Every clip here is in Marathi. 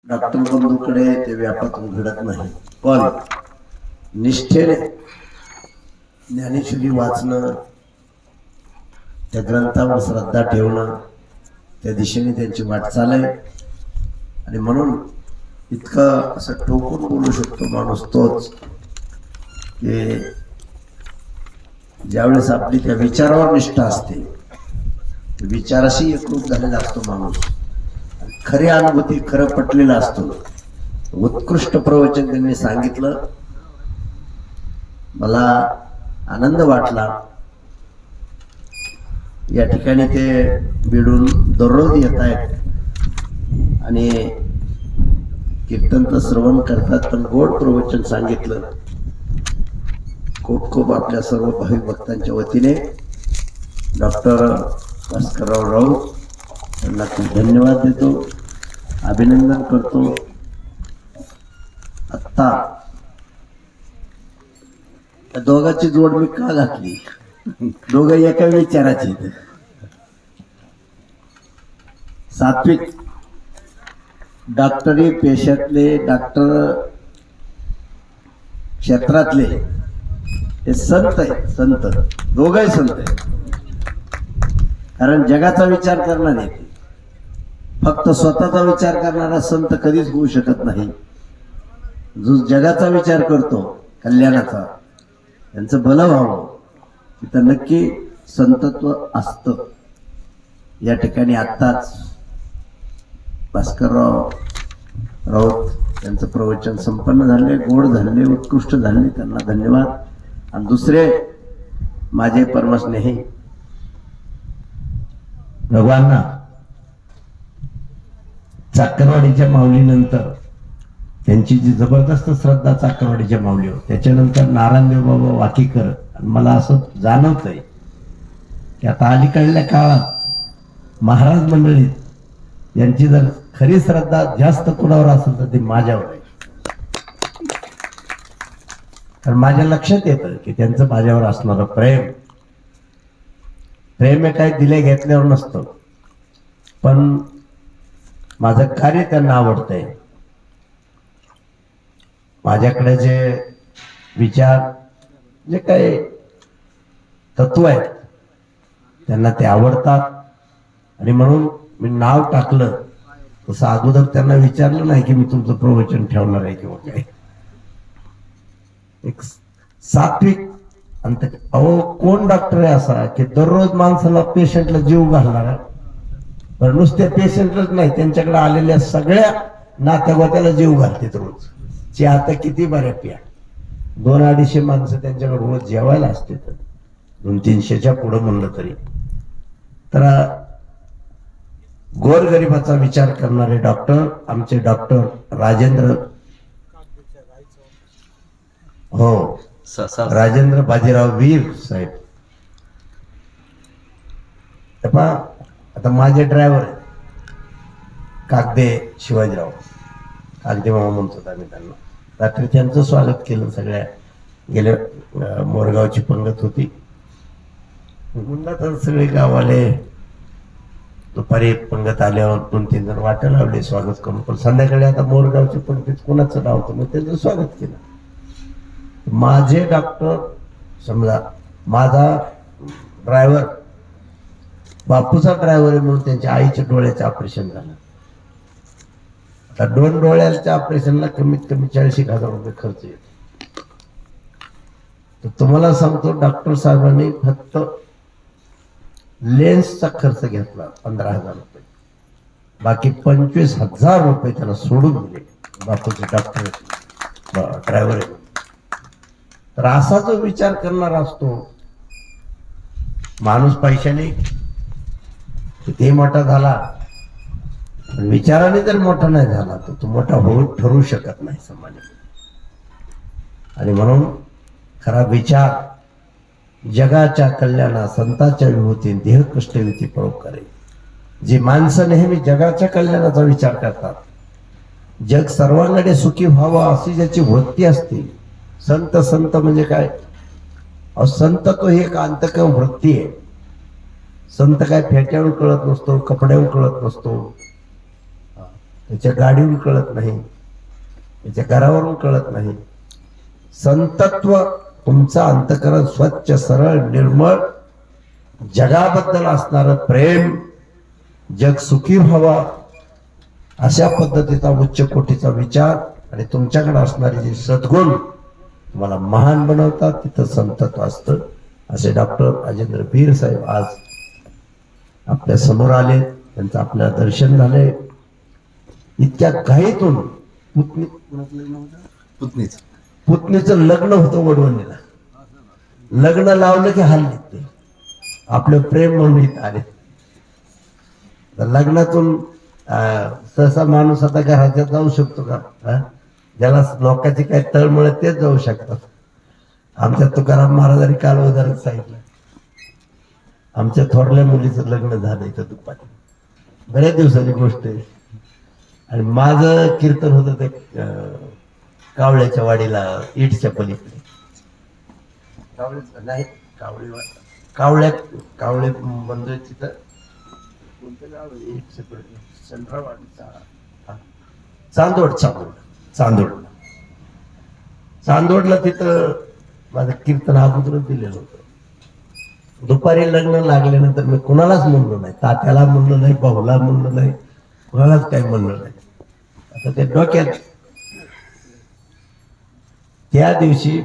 डॉक्टर बंधूकडे ते व्यापातून घडत नाही, पण निष्ठेने ज्ञानेश्वरी वाचणं, त्या ग्रंथावर श्रद्धा ठेवणं, त्या दिशेने त्यांची वाटचाल आहे. आणि म्हणून इतकं असं ठोकून बोलू शकतो माणूस तोच की ज्यावेळेस आपली त्या विचारावर निष्ठा असते, विचाराशी एकरूप झालेला असतो माणूस, खरी अनुभूती खरं पटलेला असतो. उत्कृष्ट प्रवचन त्यांनी सांगितलं, मला आनंद वाटला. या ठिकाणी ते बिडून दररोज येत आहेत आणि कीर्तन तर श्रवण करतात, पण गोड प्रवचन सांगितलं. खूप खूप आपल्या सर्व भाविक भक्तांच्या वतीने डॉक्टर भास्करराव राऊत यांना खूप धन्यवाद देतो, अभिनंदन करतो. आत्ता दोघांची जोड मी का घातली? दोघं एका विचाराची. सात्विक डॉक्टरी पेशातले, डॉक्टर क्षेत्रातले हे संत आहेत, संत दोघंही संत आहेत. कारण जगाचा विचार करणार आहे, फक्त स्वतःचा विचार करणारा संत कधीच होऊ शकत नाही. जो जगाचा विचार करतो, कल्याणाचा, त्यांचं भलं व्हावं, तिथं नक्की संतत्व असतं. या ठिकाणी आत्ताच भास्करराव राऊत यांचं प्रवचन संपन्न झाले, गोड झाले, उत्कृष्ट झाले, त्यांना धन्यवाद. आणि दुसरे माझे परमस्नेही भगवानना चाकरवाडीच्या माऊलीनंतर त्यांची जी जबरदस्त श्रद्धा चाकरवाडीच्या माऊलीवर, त्याच्यानंतर नारायणदेव बाबा वाकीकर. मला असं जाणवतंय की आता अलीकडल्या काळात महाराज मंडळीत यांची जर खरी श्रद्धा जास्त कुणावर असेल तर ती माझ्यावर आहे. कारण माझ्या लक्षात येतं की त्यांचं माझ्यावर असणारं प्रेम हे काही दिले घेतल्यावर नसतं, पण माझं कार्य त्यांना आवडतंय. माझ्याकडे जे विचार, जे काही तत्व आहेत, त्यांना ते आवडतात. आणि म्हणून मी नाव टाकलं तसं अगोदर त्यांना विचारलं नाही की मी तुमचं प्रवचन ठेवणार आहे किंवा काय. एक सात्विक अंत. अहो, कोण डॉक्टर आहे असा की दररोज माणसाला, पेशंटला जीव घालणारा? तर नुसत्या पेशंटच नाही, त्यांच्याकडे आलेल्या सगळ्या नात्यागोत्याला जीव घालतात रोज. चहा तर किती बऱ्या प्या, 200-250 माणसं त्यांच्याकडे रोज जेवायला असते, 200-300च्या पुढं म्हणलं तरी. तर गोरगरिबाचा विचार करणारे डॉक्टर, आमचे डॉक्टर राजेंद्र, हो, राजेंद्र बाजीराव वीर साहेब. आता माझे ड्रायव्हर आहेत कागदे शिवाजीराव, कागदे मामा म्हणतो आम्ही त्यांना. रात्री त्यांचं स्वागत केलं. सगळ्या गेल्या मोरगावची पंगत होती, तर सगळे गावाले दुपारी पंगत आल्यावर 2-3 जण वाटा लावले स्वागत करून. पण संध्याकाळी आता मोरगावची पंगतीत कोणाचं नाव होतं, मग त्यांचं स्वागत केलं. माझे डॉक्टर, समजा माझा ड्रायव्हर बापूचा ड्रायव्हर आहे म्हणून त्यांच्या आईच्या डोळ्याचं ऑपरेशन झालं. आता 2 डोळ्याच्या ऑपरेशनला कमीत कमी 40,000 रुपये खर्च येतो. तर तुम्हाला सांगतो, डॉक्टर साहेबांनी फक्त लेन्सचा खर्च घेतला 15,000 रुपये, बाकी 25,000 रुपये त्याला सोडून दिले. बापूचे डॉक्टर ड्रायव्हर आहे. तर असा जो विचार करणारा असतो माणूस, पैशाने किती मोठा झाला, विचाराने जर मोठा नाही झाला तर तो मोठा होऊन ठरू शकत नाही समाजात. आणि म्हणून खरा विचार जगाच्या कल्याणा, संतांच्या विभूती, देह कष्टविती परोपकारी. जी माणसं नेहमी जगाच्या कल्याणाचा विचार करतात, जग सर्वांकडे सुखी व्हावं अशी ज्याची वृत्ती असते. संत, संत म्हणजे काय? संत तो ही एक अंतकम वृत्ती आहे. संत काय फेट्यावर कळत नसतो, कपड्यावर कळत नसतो, त्याच्या गाडीवरून कळत नाही, त्याच्या घरावरून कळत नाही. संतत्व तुमचं अंतःकरण स्वच्छ, सरळ, निर्मळ, जगाबद्दल असणारं प्रेम, जग सुखी व्हावा अशा पद्धतीचा उच्च कोटीचा विचार आणि तुमच्याकडे असणारे जे सद्गुण तुम्हाला महान बनवतात. तिथं संतत्व असतं. असे डॉक्टर राजेंद्र भीर साहेब आज आपल्या समोर आले. त्यांचं आपल्याला दर्शन झालंय. इतक्या घाईतून पुतणीचं लग्न होतं वडवणीला. लग्न लावलं की हाल निघते. आपलं प्रेम म्हणून इथं आले. लग्नातून सहसा माणूस आता घराच्या जाऊ शकतो का? ज्याला लोकांची काही तळमळ तेच जाऊ शकतात. आमच्या तुकाराम महाराजांनी काल उदाहरण सांगितलं. आमच्या थोरल्या मुलीचं लग्न झालं इथं दुपारी. बऱ्याच दिवसाची गोष्ट आहे. आणि माझं कीर्तन होतं ते कावळ्याच्या वाडीला, इटच्या पलीकडे. नाही कावळे मंदिर तिथं कोणतं गाव आहे? इटच्या पलीकडे चांदोडला तिथं माझं कीर्तन अगोदरच दिलेलं होतं. दुपारी लग्न लागल्यानंतर मी कुणालाच म्हणलो नाही. तात्याला म्हणलं नाही, भाऊला म्हणलं नाही, कुणालाच काही म्हणलं नाही. आता ते डोक्यात. त्या दिवशी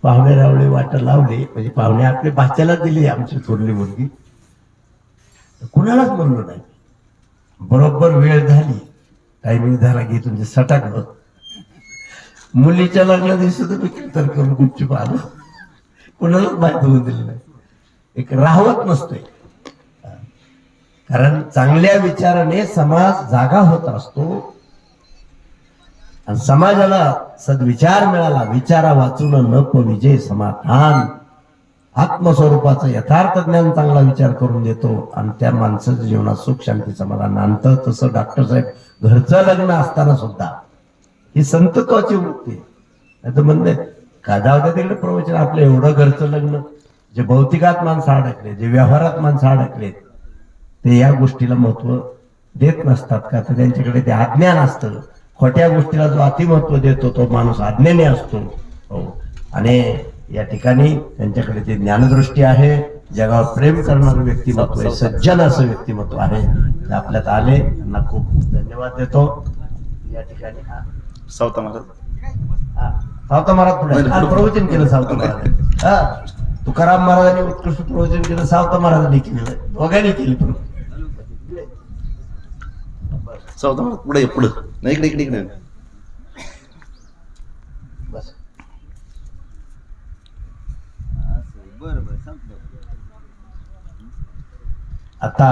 पाहुणे रावळे वाट लावले, म्हणजे पाहुणे आपले भाच्याला दिली आमची थोरली मुलगी. कुणालाच म्हणलो नाही. बरोबर वेळ झाली, टायमिंग झाला की तुमचे सटाकलं. मुलीच्या लग्ना दिवशी तर मी कीर्तन करून गुपचूप आलो. कुणालाच माहिती होऊन दिली नाही. एक राहवत नसतोय. कारण चांगल्या विचाराने समाज जागा होत असतो. आणि समाजाला सद्विचार मिळाला. विचारा वाचून नप विजय समाधान. आत्मस्वरूपाचं यथार्थ ज्ञान चांगला विचार करून देतो आणि त्या माणसाच्या जीवनात सुख शांती समाधान आणतं. तसं डॉक्टर साहेब घरचं लग्न असताना सुद्धा ही संतत्वाची वृत्ती आहे. म्हणते का जाऊ द्या तिकडे प्रवचन, आपलं एवढं घरचं लग्न. जे भौतिकात माणसं अडकले, जे व्यवहारात माणसं अडकले, ते या गोष्टीला महत्व देत नसतात. का तर त्यांच्याकडे ते अज्ञान असतं. खोट्या गोष्टीला जो अतिमहत्व देतो तो माणूस अज्ञानी असतो. हो. आणि या ठिकाणी त्यांच्याकडे ते ज्ञानदृष्टी आहे. जगावर प्रेम करणारं व्यक्तिमत्व आहे, सज्जन असं व्यक्तिमत्व आहे. ते आपल्यात आले, त्यांना खूप खूप धन्यवाद देतो. या ठिकाणी सावता महाराज पुढे प्रवचन केलं. सावता महाराज, तुकाराम महाराजांनी उत्कृष्ट प्रवचन केलं, सावता महाराजांनी केलेलं, दोघांनी केलं. सावता महाराज पुढे पुढे नाही, इकडे इकडे इकडे बस. आता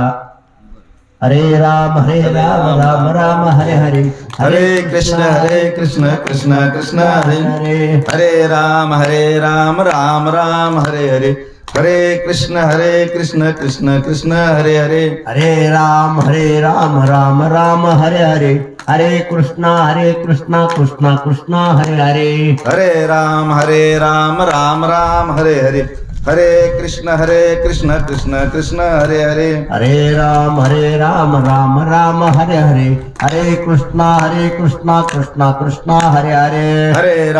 हरे राम राम राम हरे हरे, हरे कृष्ण कृष्ण कृष्ण हरे हरे. हरे राम राम राम हरे हरे, हरे कृष्ण कृष्ण कृष्ण हरे हरे. हरे राम राम राम हरे हरे, हरे कृष्णा कृष्ण कृष्ण हरे हरे. हरे राम राम हरे हरे, हरे कृष्ण कृष्ण कृष्ण हरे हरे. हरे राम राम राम हरे हरे, हरे कृष्णा कृष्ण कृष्ण हरे हरे. हरे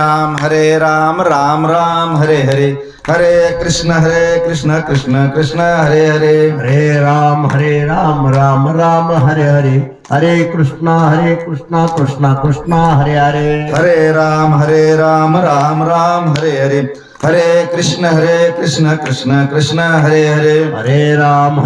राम राम हरे हरे, हरे कृष्ण कृष्ण कृष्ण हरे हरे. हरे राम राम राम हरे हरे, हरे कृष्णा कृष्ण कृष्ण हरे हरे. हरे राम राम हरे हरे, हरे कृष्ण कृष्ण कृष्ण हरे हरे. हरे राम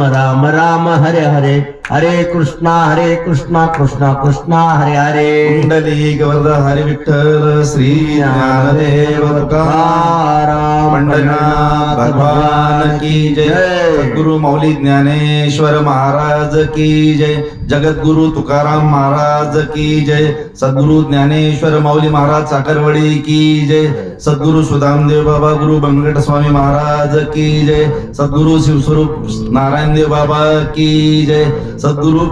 राम राम हरे हरे, हरे कृष्णा कृष्ण कृष्ण हरे हरे. कुंडली गवर्ध हरी विठ्ठल श्री ज्ञानदेव तुकाराम पंढरीनाथ भगवान की जय. गुरु मौली ज्ञानेश्वर महाराज की जय. जगद्गुरु तुकाराम महाराज की जय. सद्गुरु ज्ञानेश्वर मौली महाराज साखरवडी की जय. सद्गुरु सुदामदेव बाबा गुरु बंगट स्वामी महाराज की जय. सद्गुरु शिवस्वरूप नारायण देव बाबा की जय. सद्गुरु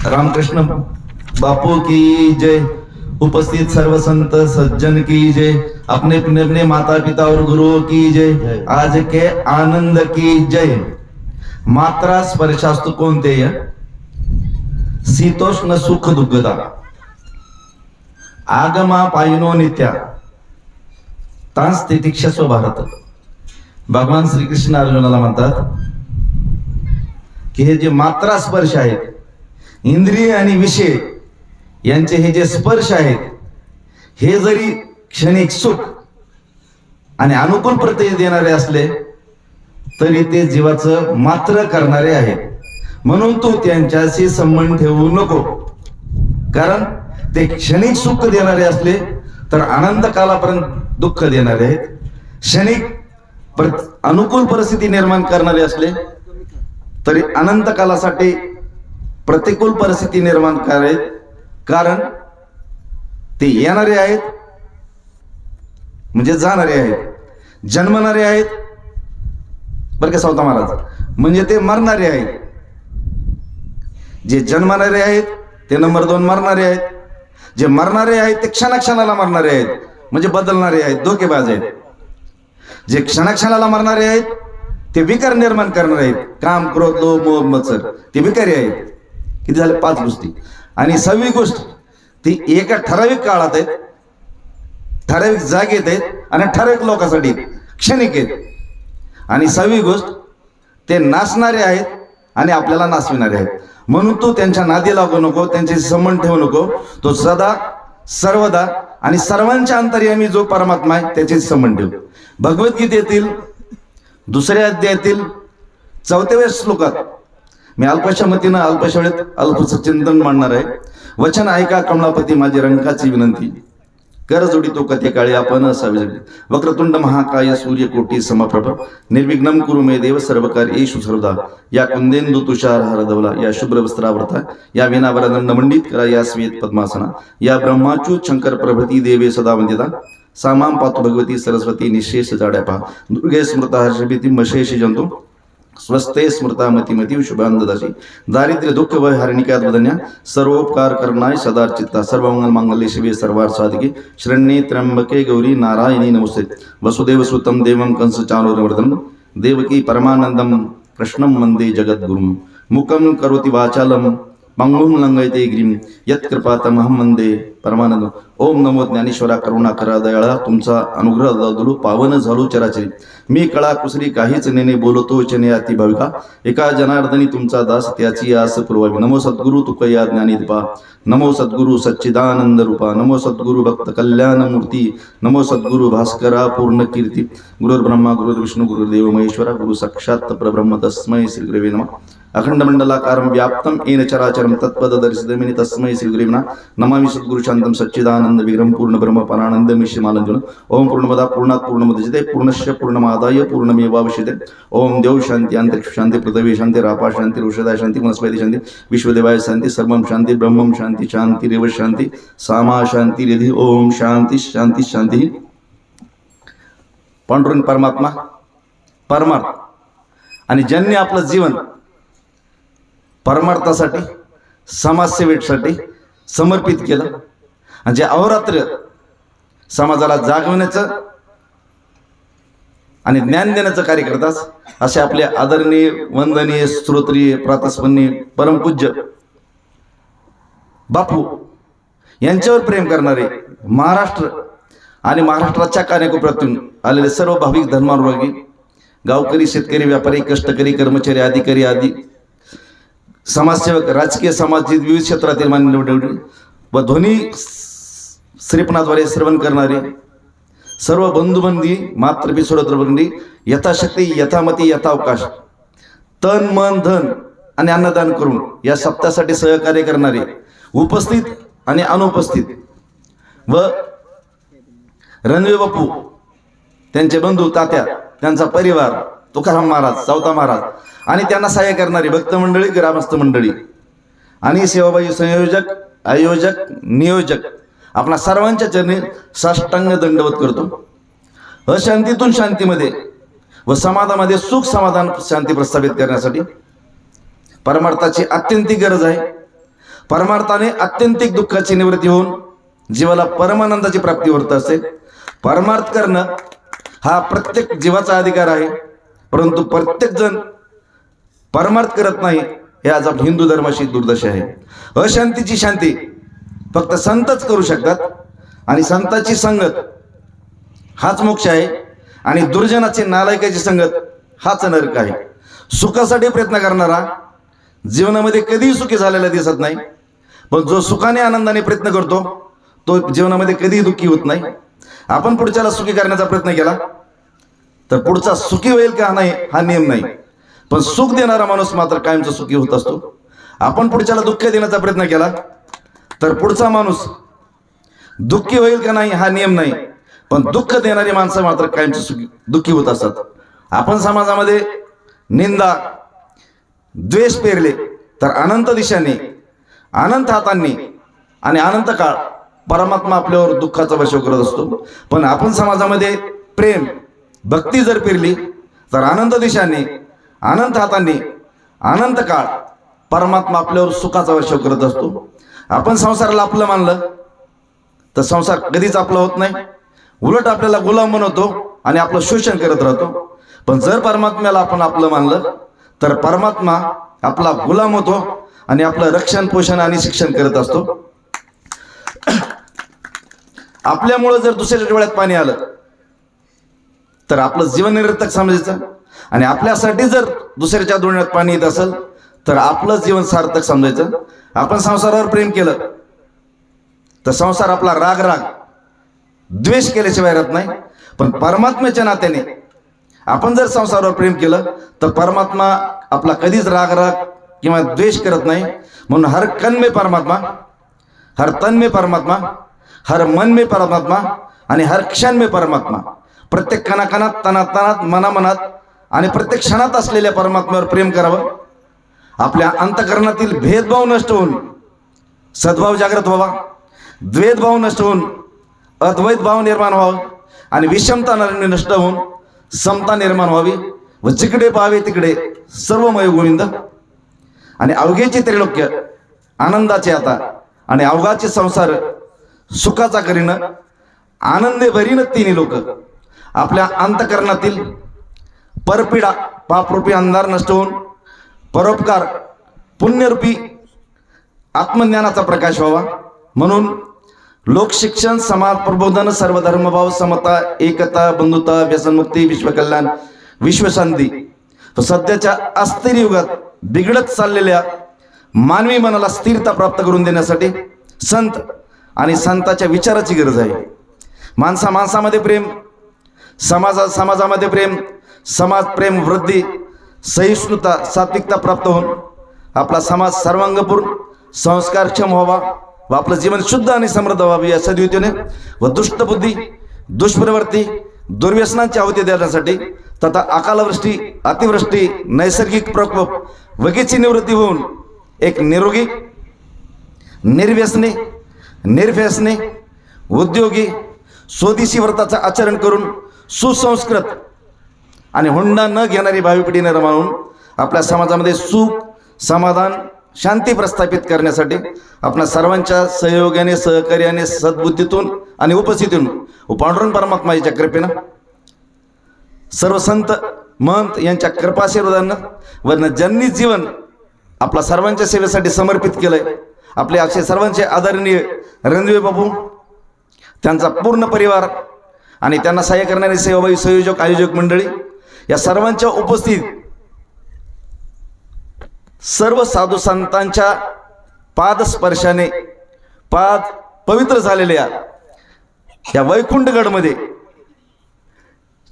रामकृष्ण बापू की जय. उपस्थित सर्व संत सज्जन की जय. अपने अपने माता पिता और गुरुओं की जय. आज के आनंद की जय. मात्रा स्पर्शास्तु कोणते शीतोष्ण सुख दुग्गदा आगमा पायिनो नित्या तांस तितिक्षस्व भारत. भगवान श्रीकृष्ण अर्जुनाला म्हणतात की हे जे मात्रा स्पर्श आहेत, इंद्रिय आणि विषय यांचे हे जे स्पर्श आहेत, हे जरी क्षणिक सुख आणि अनुकूल प्रत्यय देणारे असले तरी ते जीवाचं मात्र करणारे आहेत. म्हणून तू त्यांच्याशी संबंध ठेवू नको, कारण ते क्षणिक सुख देणारे असले तर अनंत कालापर्यंत दुःख देणारे आहेत. क्षणिक अनुकूल परिस्थिती निर्माण करणारे असले तरी अनंत कालासाठी प्रतिकूल परिस्थिती निर्माण करायत, कारण ते येणारे आहेत म्हणजे जाणारे आहेत, जन्मणारे आहेत बरं का सावता महाराज, म्हणजे ते मरणारे आहेत. जे जन्मणारे आहेत ते नंबर 2 मरणारे आहेत, जे मरणारे आहेत ते क्षणाक्षणाला मरणारे आहेत म्हणजे बदलणारे आहेत, धोकेबाज आहेत. जे क्षणाक्षणाला मरणारे आहेत ते विकार निर्माण करणारे आहेत, काम, क्रोध, लोभ, मोह, मत्सर, ते विकारी आहेत. किती झाले? 5 गोष्टी. आणि 6वी गोष्ट ती एका ठराविक काळात आहेत, ठराविक जागेत आहेत आणि ठराविक लोकांसाठी क्षणिक आहेत. आणि 6वी गोष्ट ते नाचणारे आहेत आणि आपल्याला नाचविणारे आहेत. म्हणून तू त्यांच्या नादी लागू नको, त्यांचे संबंध ठेवू नको. तो सदा सर्वदा आणि सर्वांच्या अंतर्यामी जो परमात्मा आहे त्याचे संबंध ठेव. भगवद्गीतेतील 2ऱ्या अध्यायातील 4व्या श्लोकात मी अल्पशा मतीनं अल्पशा वेळेत अल्पच चिंतन मांडणार आहे. वचन ऐका कमलापती माझी रंकाची विनंती, कर जोडी तो कथे काळी आपण असावे जगली. वक्रतुंड महाकाय सूर्यकोटी समप्रभ निर्विघ्नं कुरु मे देव सर्वकार्येषु सर्वदा. या कुंदेंदु तुषार हरधवला, या शुभ्र वस्त्रावृता, या वीणावरदंड मंडित करा, या श्वेत पद्मासना, या ब्रह्माच्युत शंकर प्रभृती देवे सदा वंदिता. सामां पातु भगवती सरस्वती निशेष जाड्या पहा. दुर्गे स्मृता हर्षभीती मशेष जंतु स्वस्ते स्मृता मतिमती शुभांददासी. दारिद्र्य दुःख व हरणिकात वदन्या, सर्वोपकार करणाय सदा चित्ता. सर्वमंगल मांगल्ये शिवे सर्वार्थ साधिके, शरण्ये त्र्यंबके गौरी नारायणी नमोस्ते. वसुदेव सुतं देवं कंस चाणूरमर्दनं, देवकी परमानंदं कृष्णं वंदे जगद्गुरुं. मुखं करोति वाचालं पंगुं लंघयते गिरिं, यत्कृपातमहं वंदे परमानंद. ओम नमो ज्ञानेश्वरा करुणा करा दयाळा, तुमचा अनुग्रह दादुलू पावन झालो चराचरी. मी कळा कुसरी काहीच नेने बोलतो चने अति भाविका, एका जनार्दनी तुमचा दास त्याची आस पुरवावी. नमो सद्गुरु तुकया ज्ञानीदीपा, नमो सद्गुरु सच्चिदानंद रूपा, नमो सद्गुरु भक्त कल्याण मूर्ती, नमो सद्गुरु भास्करा पूर्ण कीर्ती. गुरुर्ब्रह्मा गुरुर्विष्णू गुरुर्देव महेश्वरा, गुरु साक्षात परब्रह्म तस्मै श्री गुरवे नमः. अखंड मंडलाकारं व्याप्तं येन चराचरं तत्पददर्शितमेनि तस्मै श्री गुरवे नमः. नमामि सद्गुरु शांतं सच्चिदानंद विग्रहं पूर्ण ब्रह्म परानंद मिश्रमानंदन. ओम पूर्णमदा पूर्णात् पूर्णमुदच्यते पूर्णस्य पूर्णमादाय पूर्णमेवावशिष्यते. ओम देव शांती, अंतरिक्ष शांती, पृथ्वी शांती, रापा शांती, औषधा शांती, वनस्पती शांती, विश्वदेवाय शांती, सर्वं शांती, ब्रह्मं शांती, शांतिरेव शांती, सामा शांती रिधी. ओम शांती शांती शांती. पांडुरंग परमात्मा परमार्थ आणि ज्यांनी आपलं जीवन परमार्थासाठी समाजसेवेसाठी समर्पित केलं आणि जे अहोरात्र समाजाला जागवण्याचं आणि ज्ञान देण्याचं कार्य करतात, असे आपले आदरणीय वंदनीय श्रोत्रिय प्रातस्मरणीय परमपूज्य बापू यांच्यावर प्रेम करणारे महाराष्ट्र आणि महाराष्ट्राच्या कानाकोपऱ्यातून आलेले सर्व भाविक धर्मानुरागी गावकरी, शेतकरी, व्यापारी, कष्टकरी, कर्मचारी, अधिकारी आदी समाजसेवक, राजकीय, सामाजिक विविध क्षेत्रातील मान्यवर व ध्वनी श्रीपणाद्वारे श्रवण करणारे सर्व बंधुबंधी, मातृपी, सोडत्रबंधी, यथाशक्ती, यथामती, यथावकाश तन मन धन आणि अन्नदान करून या सप्ताहासाठी सहकार्य करणारे उपस्थित आणि अनुपस्थित व रणवे बापू, त्यांचे बंधू, तात्या, त्यांचा परिवार, तुकाराम महाराज, सावता महाराज आणि त्यांना सहाय्य करणारी भक्त मंडळी, ग्रामस्थ मंडळी आणि सेवाबाई संयोजक, आयोजक, नियोजक आपणा सर्वांच्या चरणी साष्टांग दंडवत करतो. अशांतीतून शांतीमध्ये व समाधानामध्ये सुख समाधान शांती प्रस्थापित करण्यासाठी परमार्थाची अत्यंतिक गरज आहे. परमार्थाने अत्यंतिक दुःखाची निवृत्ती होऊन जीवाला परमानंदाची प्राप्ती होत असते. परमार्थ करणं हा प्रत्येक जीवाचा अधिकार आहे, परंतु प्रत्येक जण परमार्थ करत नाही, हे आज हिंदू धर्माची दुर्दशा आहे. अशांतीची शांती फक्त संतच करू शकतात आणि संताची संगत हाच मोक्ष आहे आणि दुर्जनाची नालायकाची संगत हाच नरक आहे. सुखासाठी प्रयत्न करणारा जीवनामध्ये कधीही सुखी झालेला दिसत नाही, पण जो सुखाने आनंदाने प्रयत्न करतो तो जीवनामध्ये कधीही दुःखी होत नाही. आपण पुढच्याला सुखी करण्याचा प्रयत्न केला तर पुढचा सुखी होईल का नाही हा नियम नाही, पण सुख देणारा माणूस मात्र कायमचा सुखी होत असतो. आपण पुढच्याला दुःख देण्याचा प्रयत्न केला तर पुढचा माणूस दुःखी होईल का नाही हा नियम नाही, पण दुःख देणारी माणसं मात्र कायमची सुखी दुःखी होत असतात. आपण समाजामध्ये निंदा द्वेष पेरले तर अनंत दिशांनी अनंत हातांनी आणि अनंत काळ परमात्मा आपल्यावर दुःखाचा वर्षाव करत असतो. पण आपण समाजामध्ये प्रेम भक्ती जर पेरली तर अनंत दिशांनी अनंत हातांनी अनंत काळ परमात्मा आपल्यावर सुखाचा वर्षाव करत असतो. आपण संसाराला आपलं मानलं तर संसार कधीच आपला होत नाही, उलट आपल्याला गुलाम बनवतो आणि आपलं शोषण करत राहतो. पण जर परमात्म्याला आपण आपलं मानलं तर परमात्मा आपला गुलाम होतो आणि आपलं रक्षण पोषण आणि शिक्षण करत असतो. आपल्यामुळं जर दुसऱ्याच्या डोळ्यात पाणी आलं तर आपलं जीवन निरर्थक समजायचं आणि आपल्यासाठी जर दुसऱ्याच्या डोळ्यात पाणी येत असेल तर आपलं जीवन सार्थक समजायचं. आपण संसारावर प्रेम केलं तर संसार आपला राग राग द्वेष केल्याशिवाय राहत नाही, पण परमात्म्याच्या नात्याने आपण जर संसारावर प्रेम केलं तर परमात्मा आपला कधीच राग राग किंवा द्वेष करत नाही. म्हणून हर कण में परमात्मा, हर तन में परमात्मा, हर मन में परमात्मा आणि हर क्षण में परमात्मा. प्रत्येक कणाकणात तनात तनात मनामनात आणि प्रत्येक क्षणात असलेल्या परमात्म्यावर प्रेम करावं. आपल्या अंतःकरणातील भेदभाव नष्ट होऊन सद्भाव जागृत व्हावा, द्वेषभाव नष्ट होऊन अद्वैत भाव निर्माण व्हावा आणि विषमता नष्ट होऊन समता निर्माण व्हावी व जिकडे पाहावे तिकडे सर्वमय गोविंद. आणि अवघेचे त्रिलोक्य आनंदाचे आता आणि अवघाचे संसार सुखाचा करीन आनंदे भरीन तिन्ही लोक. आपल्या अंतःकरणातील परपिडा पापरूपी अंधार नष्ट होऊन परोपकार पुण्यरूपी आत्मज्ञानाचा प्रकाश व्हावा. म्हणून लोकशिक्षण, समाज प्रबोधन, सर्वधर्मभाव, समता, एकता, बंधुता, व्यसनमुक्ती, विश्वकल्याण, विश्वशांती. सध्याच्या अस्थिर युगात बिघडत चाललेल्या मानवी मनाला स्थिरता प्राप्त करून देण्यासाठी संत आणि संताच्या विचाराची गरज आहे. माणसामध्ये प्रेम, समाजामध्ये प्रेम, समाज प्रेम वृद्धी, सहिष्णुता, सात्विकता प्राप्त होऊन आपला समाज सर्वांगपूर्ण संस्कारक्षम व्हावा व आपलं जीवन शुद्ध आणि समृद्ध व्हावे या सद्वितीने व दुष्टबुद्धी, दुष्प्रवृत्ती, दुर्व्यसनांची आहुती देण्यासाठी तथा अकालवृष्टी, अतिवृष्टी, नैसर्गिक प्रकोप वगैरेची निवृत्ती होऊन एक निरोगी, निर्व्यसनी, निर्व्यसनी, उद्योगी, स्वदेशी व्रताचं आचरण करून सुसंस्कृत आणि हुंडा न घेणारी भावी पिढी निर्माण होऊन आपल्या समाजामध्ये सुख, समाधान, शांती प्रस्थापित करण्यासाठी आपल्या सर्वांच्या सहयोगाने, सहकार्याने, सद्बुद्धीतून आणि उपस्थितीतून पांडुरंग परमात्माच्या कृपेनं सर्व संत महंत यांच्या कृपाशीर्वादानं व ज्यांनी जीवन आपल्या सर्वांच्या सेवेसाठी समर्पित केलंय, आपले असे सर्वांचे आदरणीय रणदिवे बापू, त्यांचा पूर्ण परिवार आणि त्यांना सहाय्य करणारे सेवाभावी संयोजक, आयोजक मंडळी, या सर्वांच्या उपस्थित सर्व साधू संतांच्या पादस्पर्शाने पाद पवित्र झालेल्या या वैकुंठगडमध्ये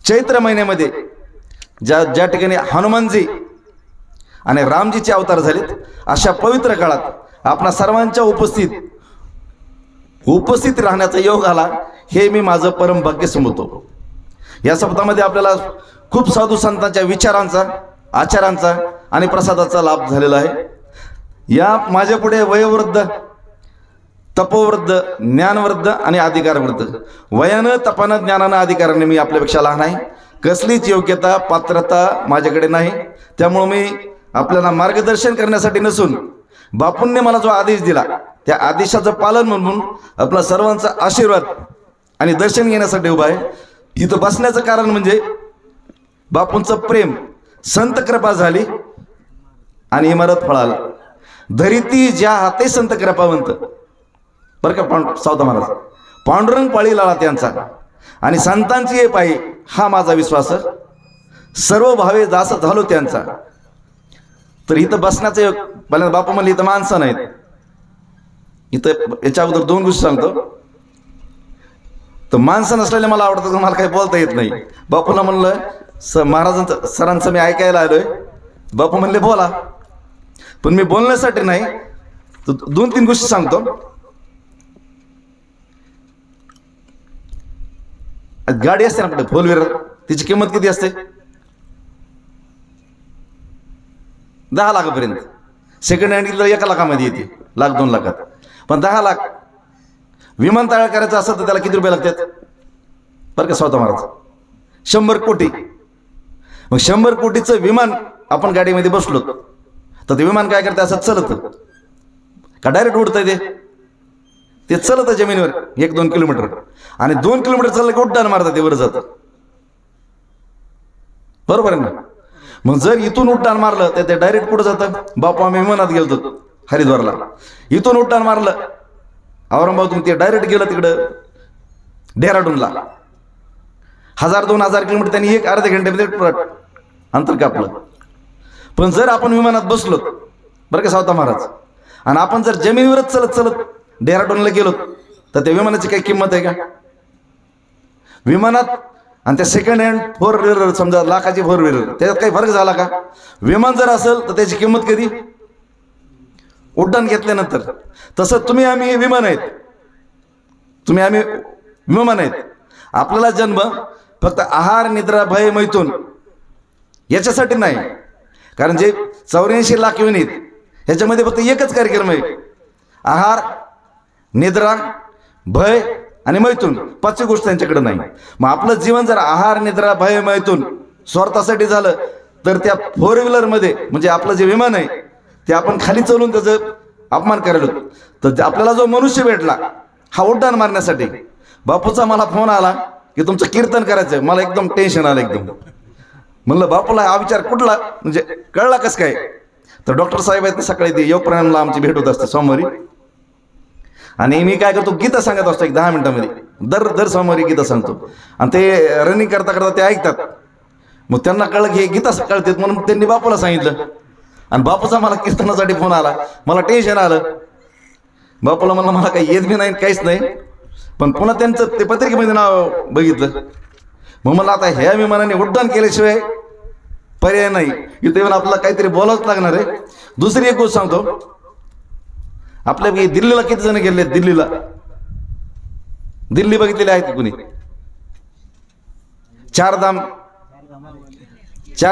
चैत्र महिन्यामध्ये ज्या ठिकाणी हनुमानजी आणि रामजीचे अवतार झालेत, अशा पवित्र काळात आपणा सर्वांच्या उपस्थित राहण्याचा योग आला, हे मी माझं परम भाग्य समजतो. या शब्दामध्ये आपल्याला खूप साधू संतांच्या विचारांचा, आचारांचा आणि प्रसादाचा लाभ झालेला आहे. या माझ्या पुढे वयोवृद्ध, तपोवृद्ध, ज्ञानवृद्ध आणि अधिकारवृद्ध, वयानं, तपानं, ज्ञानानं, अधिकाराने मी आपल्यापेक्षा लहान आहे. कसलीच योग्यता, पात्रता माझ्याकडे नाही. त्यामुळे मी आपल्याला मार्गदर्शन करण्यासाठी नसून बापूंनी मला जो आदेश दिला त्या आदेशाचं पालन म्हणून आपला सर्वांचा आशीर्वाद आणि दर्शन घेण्यासाठी उभा आहे. इथं बसण्याचं कारण म्हणजे बापूंचं प्रेम, संत कृपा झाली आणि इमारत फळाला. धरिती ज्या हाते संत कृपावंत. बरं का सावता महाराज, पांडुरंग पाळी लाला त्यांचा आणि संतांची ये पायी हा माझा विश्वास. सर्व भावे दास झालो त्यांचा. तर इथं बसण्याचं पहिल्यांदा बापू म्हणले इथं माणसं नाहीत. इथं याच्या अगोदर 2 गोष्टी सांगतो. तर माणसं नसलेले मला आवडतं, तर मला काही बोलता येत नाही. बापूला म्हणलं महाराजांचं सरांचं मी ऐकायला आलोय. बापू म्हणले बोला, पण मी बोलण्यासाठी नाही, तर 2-3 गोष्टी सांगतो. गाडी असते ना आपल्या 4 व्हीलर, तिची किंमत किती असते? 10 लाखापर्यंत. सेकंड हँड घेतलं 1 लाखामध्ये येते, 1-2 लाखात. पण 10 लाख विमानतळ करायचं असेल तर त्याला किती रुपये लागतात? बरं का स्वतः महाराज, 100 कोटी. मग 100 कोटीचं विमान आपण गाडीमध्ये बसलो तर ते विमान काय करते? असं चलत का डायरेक्ट उडतंय? ते चलत जमिनीवर 1-2 किलोमीटर, आणि 2 किलोमीटर चाललं की उड्डाण मारतात, ते वर जातं. बरोबर आहे ना? मग जर इथून उड्डाण मारलं तर ते डायरेक्ट कुठं जातं? बापू आम्ही विमानात गेलो हरिद्वारला, इथून उड्डाण मारलं औरंगाबादून, ते डायरेक्ट गेलं तिकडं डेहराडूनला. 1000-2000 किलोमीटर त्यांनी 1-अर्ध्या घंट्यामध्ये अंतर कापलं. पण जर आपण विमानात बसलो, बरं का सावता महाराज, आणि आपण जर जमिनीवरच चलत चलत डेहराडूनला गेलो तर त्या विमानाची काही किंमत आहे का? विमानात आणि त्या सेकंड हँड 4 व्हीलर, समजा लाखाची 4 व्हीलर, त्याच्यात काही फरक झाला का? विमान जर असेल तर त्याची किंमत कधी? उड्डाण घेतल्यानंतर. तसं तुम्ही आम्ही विमान आहेत, तुम्ही आम्ही विमान आहेत. आपल्याला जन्म फक्त आहार, निद्रा, भय, मैथून याच्यासाठी नाही. कारण जे 84 लाख युनिट ह्याच्यामध्ये फक्त एकच कार्यक्रम आहे, आहार, निद्रा, भय आणि मैथून. 5वी गोष्ट त्यांच्याकडे नाही. मग आपलं जीवन जर आहार, निद्रा, भय, मैथून स्वार्थासाठी झालं तर त्या 4 व्हीलरमध्ये, म्हणजे आपलं जे विमान आहे ते आपण खाली चलून त्याचं अपमान करायला. तर आपल्याला जो मनुष्य भेटला हा उड्डाण मारण्यासाठी. बापूचा मला फोन आला की तुमचं कीर्तन करायचंय. मला एकदम टेन्शन आलं एकदम. म्हणलं बापूला हा विचार कुठला, म्हणजे कळला कसं काय? तर डॉक्टर साहेब आहेत, सकाळी ते योग प्राणायामला आमची भेट होत असते सोमवारी, आणि मी काय करतो, गीता सांगत असतो 10 मिनिटांमध्ये. दर सोमवारी गीता सांगतो, आणि ते रनिंग करता करता ते ऐकतात. मग त्यांना कळलं की हे गीता कळतात, म्हणून त्यांनी बापूला सांगितलं. आणि बापूचा मला कीर्तनासाठी फोन आला, मला टेन्शन आलं. बापूला म्हणलं मला काही येत बी नाही, काहीच नाही. पण पुन्हा त्यांचं ते पत्रिकेमध्ये नाव बघितलं. मग मला आता ह्या विमानाने उड्डाण केल्याशिवाय पर्याय नाही. इथे येऊन आपल्याला काहीतरी बोलावंच लागणार आहे. दुसरी एक गोष्ट सांगतो, आपल्या दिल्लीला किती जण गेले? दिल्ली बघितलेले आहेत कुणी? 4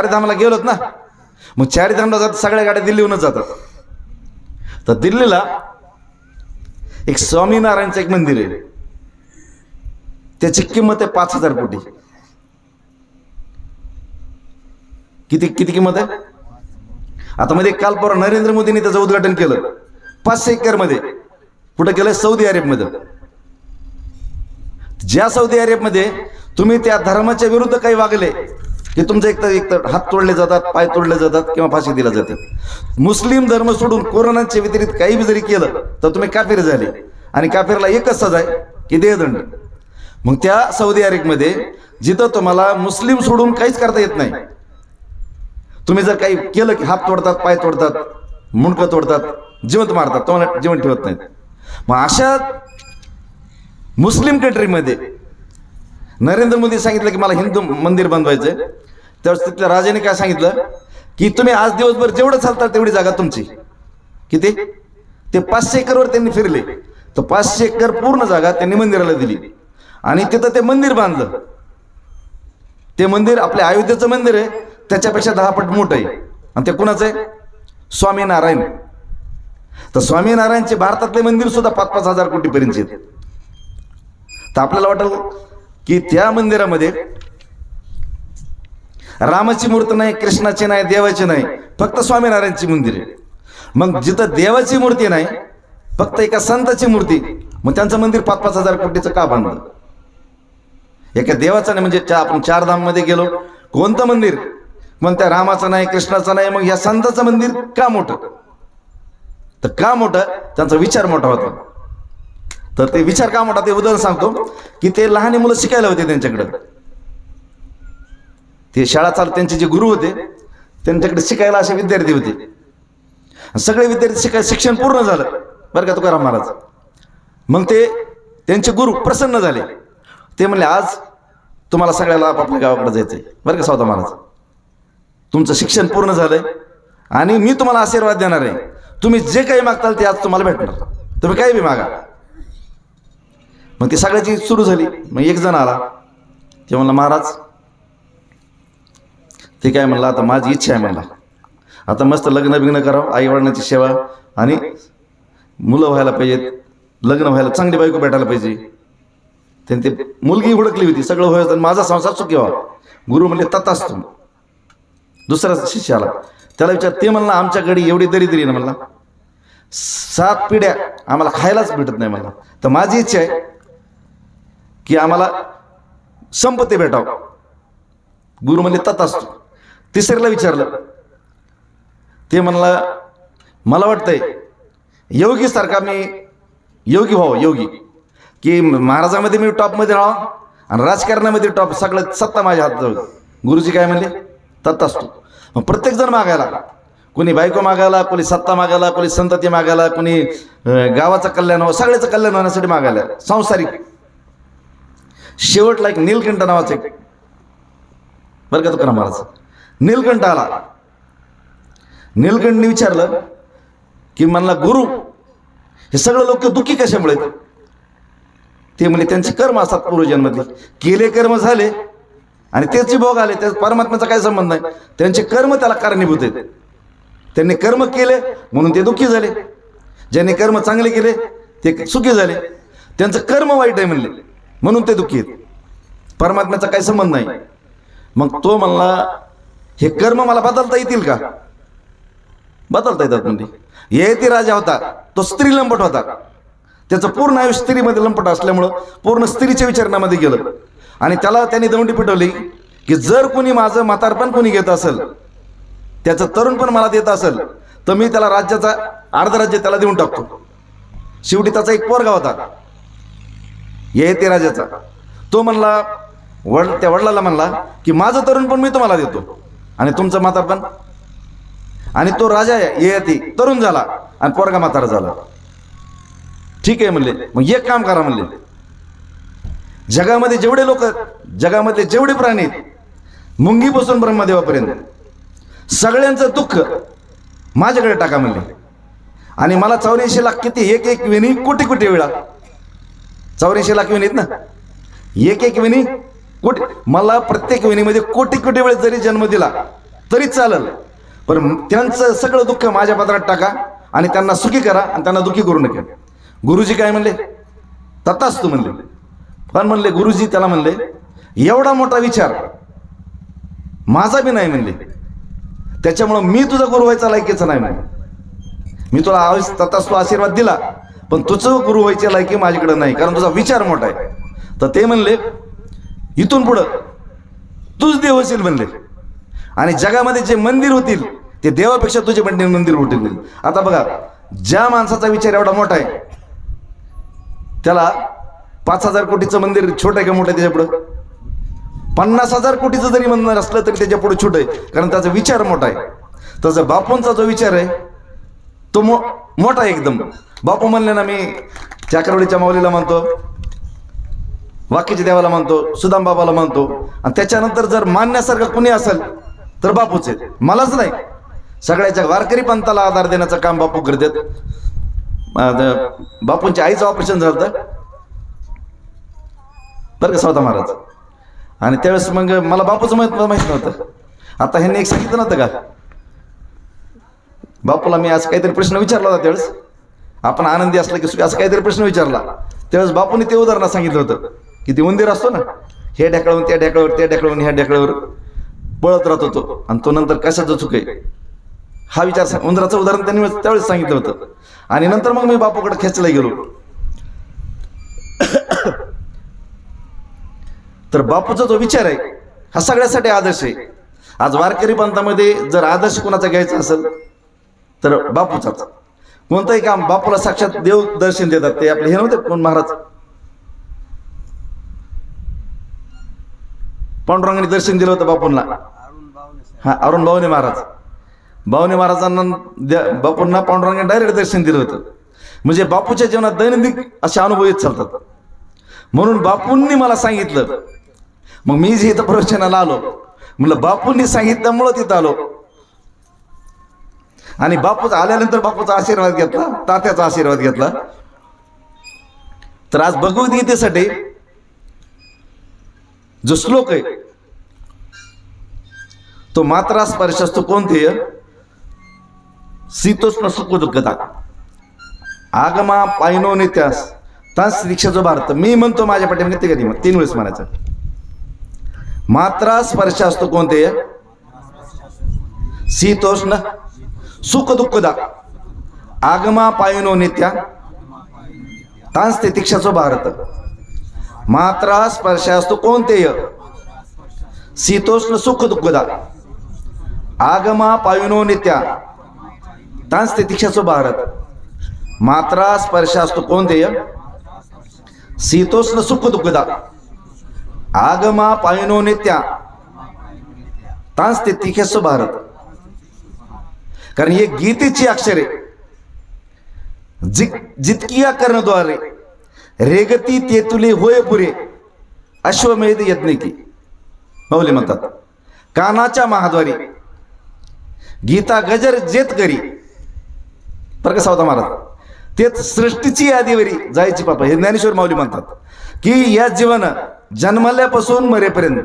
धामला गेलोत ना. मग 4 धामला जातात, सगळ्या गाड्या दिल्लीहूनच जातात. तर दिल्लीला एक स्वामीनारायणचं एक मंदिर आहे, त्याची किंमत आहे 5000 कोटी. किती किंमत आहे? आता मध्ये काल परवा नरेंद्र मोदींनी त्याचं उद्घाटन केलं 500 एकरमध्ये. कुठं केलं? सौदी अरेबमध्ये. ज्या सौदी अरेबमध्ये तुम्ही त्या धर्माच्या विरुद्ध काही वागले की तुमचं एकतर हात तोडले जातात, पाय तोडले जातात किंवा फाशी दिला जाते. मुस्लिम धर्म सोडून कोरोनाच्या व्यतिरिक्त काही बी जरी केलं तर तुम्ही काफिर झाले, आणि काफिरला एकच सजा आहे की देहदंड. मग त्या सौदी अरेबमध्ये जिथं तुम्हाला मुस्लिम सोडून काहीच करता येत नाही, तुम्ही जर काही केलं की हात तोडतात, पाय तोडतात, मुंडकं तोडतात, जिवंत मारतात, तुम्हाला जिवंत ठेवत नाहीत. मग अशा मुस्लिम कंट्रीमध्ये नरेंद्र मोदी सांगितलं की मला हिंदू मंदिर बांधवायचंय. त्यावेळेस तिथल्या राजाने काय सांगितलं की तुम्ही आज दिवसभर जेवढं चालतात तेवढी जागा तुमची. किती? ते 500 एकरवर त्यांनी फिरले. तर 500 एकर पूर्ण जागा त्यांनी मंदिराला दिली, आणि तिथं ते मंदिर बांधलं. ते मंदिर आपल्या अयोध्येचं मंदिर आहे, त्याच्यापेक्षा 10 पट मोठं आहे. आणि ते कुणाचं आहे? स्वामीनारायण. तर स्वामीनारायणचे भारतातले मंदिर सुद्धा 5-5 हजार कोटीपर्यंत आहेत. तर आपल्याला वाटेल की त्या मंदिरामध्ये रामाची मूर्ती नाही, कृष्णाची नाही, देवाची नाही, फक्त स्वामीनारायणची मंदिर आहे. मग जिथं देवाची मूर्ती नाही, फक्त एका संताची मूर्ती, मग त्यांचं मंदिर 5-5 हजार कोटीचं का बांधलं? एका देवाचं नाही, म्हणजे आपण 4 धाम मध्ये गेलो, कोणतं मंदिर? मग त्या रामाचं नाही, कृष्णाचं नाही, मग या संताचं मंदिर का मोठं? तर का मोठं? त्यांचा विचार मोठा होता. तर ते विचार का मोठा ते उदाहरण सांगतो की ते लहान मुलं शिकायला होते त्यांच्याकडे. ते शाळा चालू त्यांचे जे गुरु होते त्यांच्याकडे शिकायला असे विद्यार्थी होते. सगळे विद्यार्थी शिक्षण पूर्ण झालं बरं का तुकाराम महाराज. मग ते त्यांचे गुरु प्रसन्न झाले. ते म्हणले आज तुम्हाला सगळ्याला आपापल्या गावाकडे जायचंय बरं का सावता महाराज. तुमचं शिक्षण पूर्ण झालंय आणि मी तुम्हाला आशीर्वाद देणार आहे. तुम्ही जे काही मागताल ते आज तुम्हाला भेटणार. तुम्ही काही बी मागा. मग ती सगळ्याची सुरू झाली. मग एक जण आला. ते म्हणला महाराज ते काय म्हणलं आता माझी इच्छा आहे म्हणला आता मस्त लग्न बिग्न करावं, आई वडिलांची सेवा आणि मुलं व्हायला पाहिजेत, लग्न व्हायला, चांगली बायको भेटायला पाहिजे. त्यांनी ते मुलगी हुडकली होती, सगळं व्हायचं, माझा संसार सुखी व्हावा. गुरु म्हणले तथास्तु. दुसरा शिष्य आला. त्याला विचार. ते म्हणला आमच्याकडे एवढी दरिद्री ना म्हणला 7 पिढ्या आम्हाला खायलाच भेटत नाही म्हणला. तर माझी इच्छा आहे की आम्हाला संपत्ती भेटावं. गुरु म्हणले तथास्तु. तिसऱ्याला विचारलं. ते म्हणला मला वाटतंय योगी सारखा मी योगी व्हावं, योगी की महाराजामध्ये मी टॉपमध्ये राहावं आणि राजकारणामध्ये टॉप, सगळं सत्ता माझ्या हातात जाऊ. गुरुजी काय म्हणले तथास्तु. मग प्रत्येक जण मागायला, कोणी बायको मागायला, कोणी सत्ता मागायला, कोणी संतती मागायला, कोणी गावाचं कल्याण व्हावं, सगळ्याचं कल्याण होण्यासाठी मागायला सांसारिक. शेवटला एक नीलकंठ नावाचं एक बरं का तुकाराम महाराज. नीलकंठ आला. नीलकंठने विचारलं की म्हणला गुरु हे सगळं लोक दुःखी कशामुळे? ते म्हणजे त्यांचे कर्म असतात पूर्वजन्मातले, केले कर्म झाले आणि त्याचे भोग आले. त्या परमात्म्याचा काय संबंध नाही. त्यांचे कर्म त्याला कारणीभूत आहेत. त्यांनी कर्म केले म्हणून ते दुःखी झाले. ज्यांनी कर्म चांगले केले ते सुखी झाले. त्यांचं कर्म वाईट आहे म्हणले म्हणून ते दुःखी आहेत. परमात्म्याचा काही संबंध नाही. मग तो म्हणला हे कर्म मला बदलता येतील का? बदलता येतात म्हणजे. ययाती राजा होता तो स्त्री लंपट होता. त्याचं पूर्ण आयुष्य स्त्रीमध्ये लंपट असल्यामुळं पूर्ण स्त्रीच्या विचारणामध्ये गेलं आणि त्याला त्यांनी दौंडी पिटवली की जर कोणी माझं म्हातारपण कोणी घेत असेल, त्याचं तरुणपण मला देत असेल तर मी त्याला राज्याचा अर्ध राज्य त्याला देऊन टाकतो. शेवटी त्याचा एक पोरगा होता ययाती राजाचा. तो म्हणला त्या वडिलाला म्हणला की माझं तरुणपण मी तुम्हाला देतो आणि तुमचं म्हातारपण. आणि तो राजा ययाती तरुण झाला आणि पोरगा म्हातारा झाला. ठीक आहे म्हणले. मग एक काम करा म्हणले, जगामध्ये जेवढे लोक, जगामध्ये जेवढे प्राणी आहेत, मुंगीपासून ब्रह्मदेवापर्यंत सगळ्यांचं दुःख माझ्याकडे टाका म्हणले आणि मला 84 लाख किती एक एक विनी कोटी कोटी वेळा 84 लाख विनी आहेत ना, एक एक विनी कोटी, मला प्रत्येक विनीमध्ये कोटी कोटी वेळेस जरी जन्म दिला तरी चालेल, पण त्यांचं सगळं दुःख माझ्या पदरात टाका आणि त्यांना सुखी करा आणि त्यांना दुःखी करू नका. गुरुजी काय म्हणले तथास्तु म्हणले. पण म्हणले गुरुजी त्याला म्हणले एवढा मोठा विचार माझा बी नाही म्हणले, त्याच्यामुळं मी तुझा गुरु व्हायचा लायकीचा नाही म्हणले. मी तुला तथास्तु आशीर्वाद दिला पण तुझं गुरु व्हायची लायकी माझ्याकडे नाही, कारण तुझा विचार मोठा आहे. तर ते म्हणले इथून पुढं तूच देव होशील म्हणले आणि जगामध्ये जे मंदिर होतील ते देवापेक्षा तुझे मंदिर होतील. आता बघा, ज्या माणसाचा विचार एवढा मोठा आहे त्याला 5,000 कोटीचं मंदिर छोटं आहे का मोठं आहे त्याच्यापुढं? 50,000 कोटीचं जरी मंदिर असलं तरी त्याच्यापुढे छोटं आहे, कारण त्याचा विचार मोठा आहे. तसं बापूंचा जो विचार आहे तो मोठा आहे एकदम. बापू म्हणले ना, मी चाकरवडीच्या माऊलीला मानतो, वाकीच्या देवाला मानतो, सुदाम बाबाला मानतो आणि त्याच्यानंतर जर मानण्यासारखं कुणी असेल तर बापूच आहे. मलाच नाही, सगळ्याच्या वारकरी पंथाला आधार देण्याचं काम बापू करतात. बापूंच्या आईचं ऑपरेशन झालं बरं का सावता महाराज, आणि त्यावेळेस मग मला बापूचं माहित नव्हतं. आता ह्यांनी एक सांगितलं नव्हतं का बापूला, मी आज काहीतरी प्रश्न विचारला होता त्यावेळेस, आपण आनंदी असला की असं काहीतरी प्रश्न विचारला त्यावेळेस बापूने ते उदाहरण सांगितलं होतं की ते उंदीर असतो ना, हे ढेकळून त्या ढेकळावर, त्या ढेकळून ह्या ढेकळावर पळत राहत होतो आणि तो नंतर कशाचं चुक आहे हा विचार उंदराचं उदाहरण त्यांनी त्यावेळेस सांगितलं होतं. आणि नंतर मग मी बापूकडे खेचला गेलो. तर बापूचा जो विचार आहे हा सगळ्यासाठी आदर्श आहे. आज वारकरी पंथामध्ये जर आदर्श कोणाचा घ्यायचा असेल तर बापूचाच. कोणतंही काम बापूला साक्षात देव दर्शन देतात. ते आपले हे नव्हते कोण महाराज, पांडुरंगाने दर्शन दिलं होतं बापूंना. हा, अरुण बावणे महाराज. बावणे महाराजांना बापूंना पांडुरंगाने डायरेक्ट दर्शन दिलं होतं. म्हणजे बापूच्या जीवनात दैनंदिन असे अनुभव येत चालतात. म्हणून बापूंनी मला सांगितलं, मग मी जे इथं प्रवचनाला आलो, म्हणलं बापूंनी सांगितल्यामुळं तिथं आलो. आणि बापूचा आल्यानंतर बापूचा आशीर्वाद घेतला, तात्याचा आशीर्वाद घेतला. तर आज भगवद्गीतेसाठी जो श्लोक आहे तो मात्रा स्पर्शस्तु कोणते, शीतोष्ण सुख दुःखदा आगमा पायनो नित्यास तास दीक्षाचो भारत. मी म्हणतो माझ्या पाठीमध्ये ते कधी 3 वेळेस म्हणायचं. मात्रा स्पर्श असतो कोणते, शीतोष्ण सुख दुःखदा आगमा पायनो नित्या तास ते दीक्षाचो भारत. मात्रा स्पर्श असतो कोणते, शीतोष्ण सुख दुःखदा आगमा पायुनो नित्या तांस ते दीक्षाचो भारत. मात्रा स्पर्श असतो कोणते, शीतोष्ण सुख दुःखदा आगमा पायुनो नित्या तांस ते दीक्षाचो भारत. कारण हे गीतेची अक्षरे जितकी कर्णद्वारे रेगती तेतुले होय पुरे अश्वमेध यज्ञ की माऊली म्हणतात. कानाच्या महाद्वारी गीता गजर जेत करी प्रकाश होता महाराज. तेच सृष्टीची यादीवरी जायची पापा. हे ज्ञानेश्वर माऊली म्हणतात की या जीवन जन्मल्यापासून मरेपर्यंत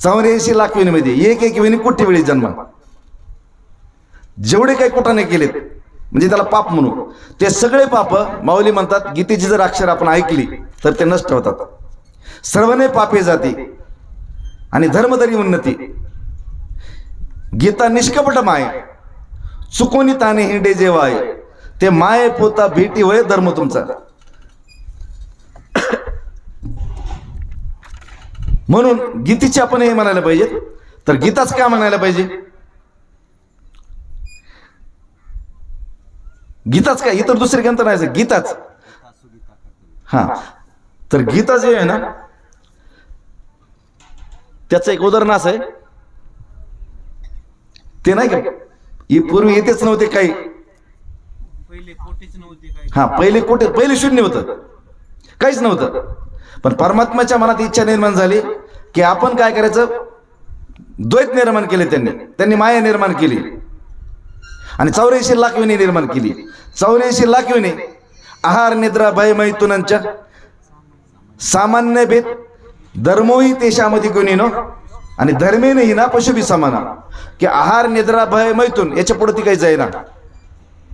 84 लाख विनीमध्ये एक विनी कोटी वेळी जन्म. जेवढे काही कुठाने केलेत म्हणजे त्याला पाप म्हणू, ते सगळे पाप माऊली म्हणतात गीतेची जर अक्षर आपण ऐकली तर ते नष्ट होतात. सर्वने पापे जाती आणि धर्मधरी उन्नती. गीता निष्कपट माय चुकोनी ताने हिंडे जेवाय ते माय पोता भेटी वय धर्म तुमचा. म्हणून गीतेची आपण हे म्हणायला पाहिजे. तर गीताच का म्हणायला पाहिजे, गीताच काय, इतर दुसरे ग्रंथ नाही, गीताच. हा, तर गीता जे आहे ना त्याचं एक उदाहरण असं आहे, ते नाही का ही पूर्वी येतेच नव्हते काही. हा, पहिले शून्य होतं, काहीच नव्हतं. पण परमात्म्याच्या मनात इच्छा निर्माण झाली की आपण काय करायचं, द्वैत निर्माण केले. त्यांनी माया निर्माण केली आणि 84 लाख योनी निर्माण केली. 84 लाख योनी आहार निद्रा भय मैथुनांच्या सामान्य भेद धर्मोही तेशामध्ये कोणी न आणि धर्मेनेही ना पशुभी समाना. की आहार निद्रा भय मैथुन याच्या पुढे ती काही जाईना.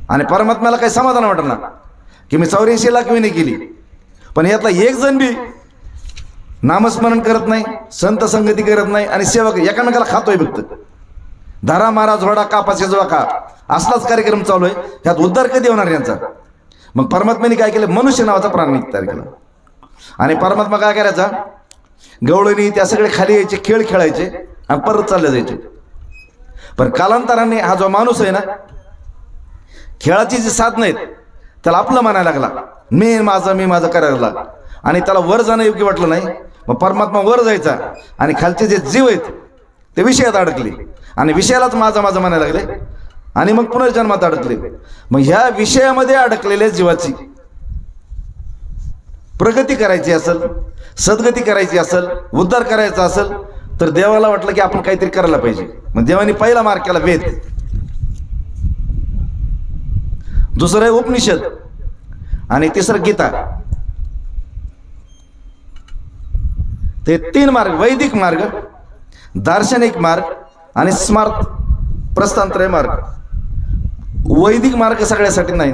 आणि परमात्म्याला काही समाधान वाटत ना की मी 84 लाख योनी केली, पण यातला एक जण बी नामस्मरण करत नाही, संत संगती करत नाही आणि सेवा एकामेकाला खातोय फक्त. धारा मारा झोडा कापाचे जोडा का असलाच कार्यक्रम चालू आहे. ह्यात उद्धार कधी होणार यांचा. मग परमात्म्याने काय केलं, मनुष्य नावाचा प्राणी तयार केला. आणि परमात्मा काय करायचा, गवळणी त्या सगळे खाली यायचे, खेळ खेळायचे आणि परत चालले जायचे. पण कालांतराने हा जो माणूस आहे ना, खेळाची जी साधनं आहेत त्याला आपलं म्हणायला लागला, मी माझं करायला लागला. आणि त्याला वर जाणं योग्य वाटलं नाही. मग परमात्मा वर जायचा आणि खालचे जे जीव आहेत ते विषयात अडकले आणि विषयालाच माझं म्हणायला लागले आणि मग पुनर्जन्मात अडकले. मग ह्या विषयामध्ये अडकलेल्या जीवाची प्रगती करायची असेल, सद्गती करायची असेल, उद्धार करायचा असेल तर देवाला वाटलं की आपण काहीतरी करायला पाहिजे. मग देवाने पहिला मार्ग केला वेद, दुसरं आहे उपनिषद आणि तिसरं गीता. ते 3 मार्ग, वैदिक मार्ग, दार्शनिक मार्ग आणि स्मार्त प्रस्थानत्रय मार्ग. वैदिक मार्ग सगळ्यासाठी नाही,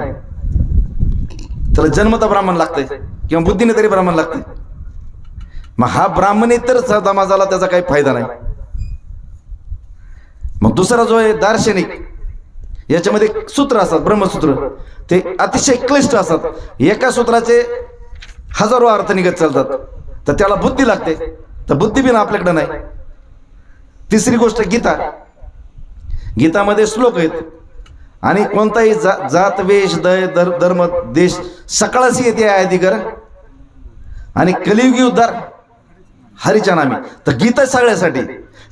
त्याला जन्मता ब्राह्मण लागतंय किंवा बुद्धीने तरी ब्राह्मण लागतंय. मग हा ब्राह्मणेतर समाजाला त्याचा काही फायदा नाही. मग दुसरा जो आहे दार्शनिक, याच्यामध्ये सूत्र असतात, ब्रह्मसूत्र, ते अतिशय क्लिष्ट असतात. एका सूत्राचे हजारो अर्थ निघत चालतात, तर त्याला बुद्धी लागते, तर बुद्धी बिन आपल्याकडे नाही. तिसरी गोष्ट गीता. गीतामध्ये श्लोक आहेत आणि कोणताही जात वेश धर्म देश सकाळच येते आहे अधिकार आणि कलियुगी उद्धार हरीच्या नामी. तर गीता सगळ्यासाठी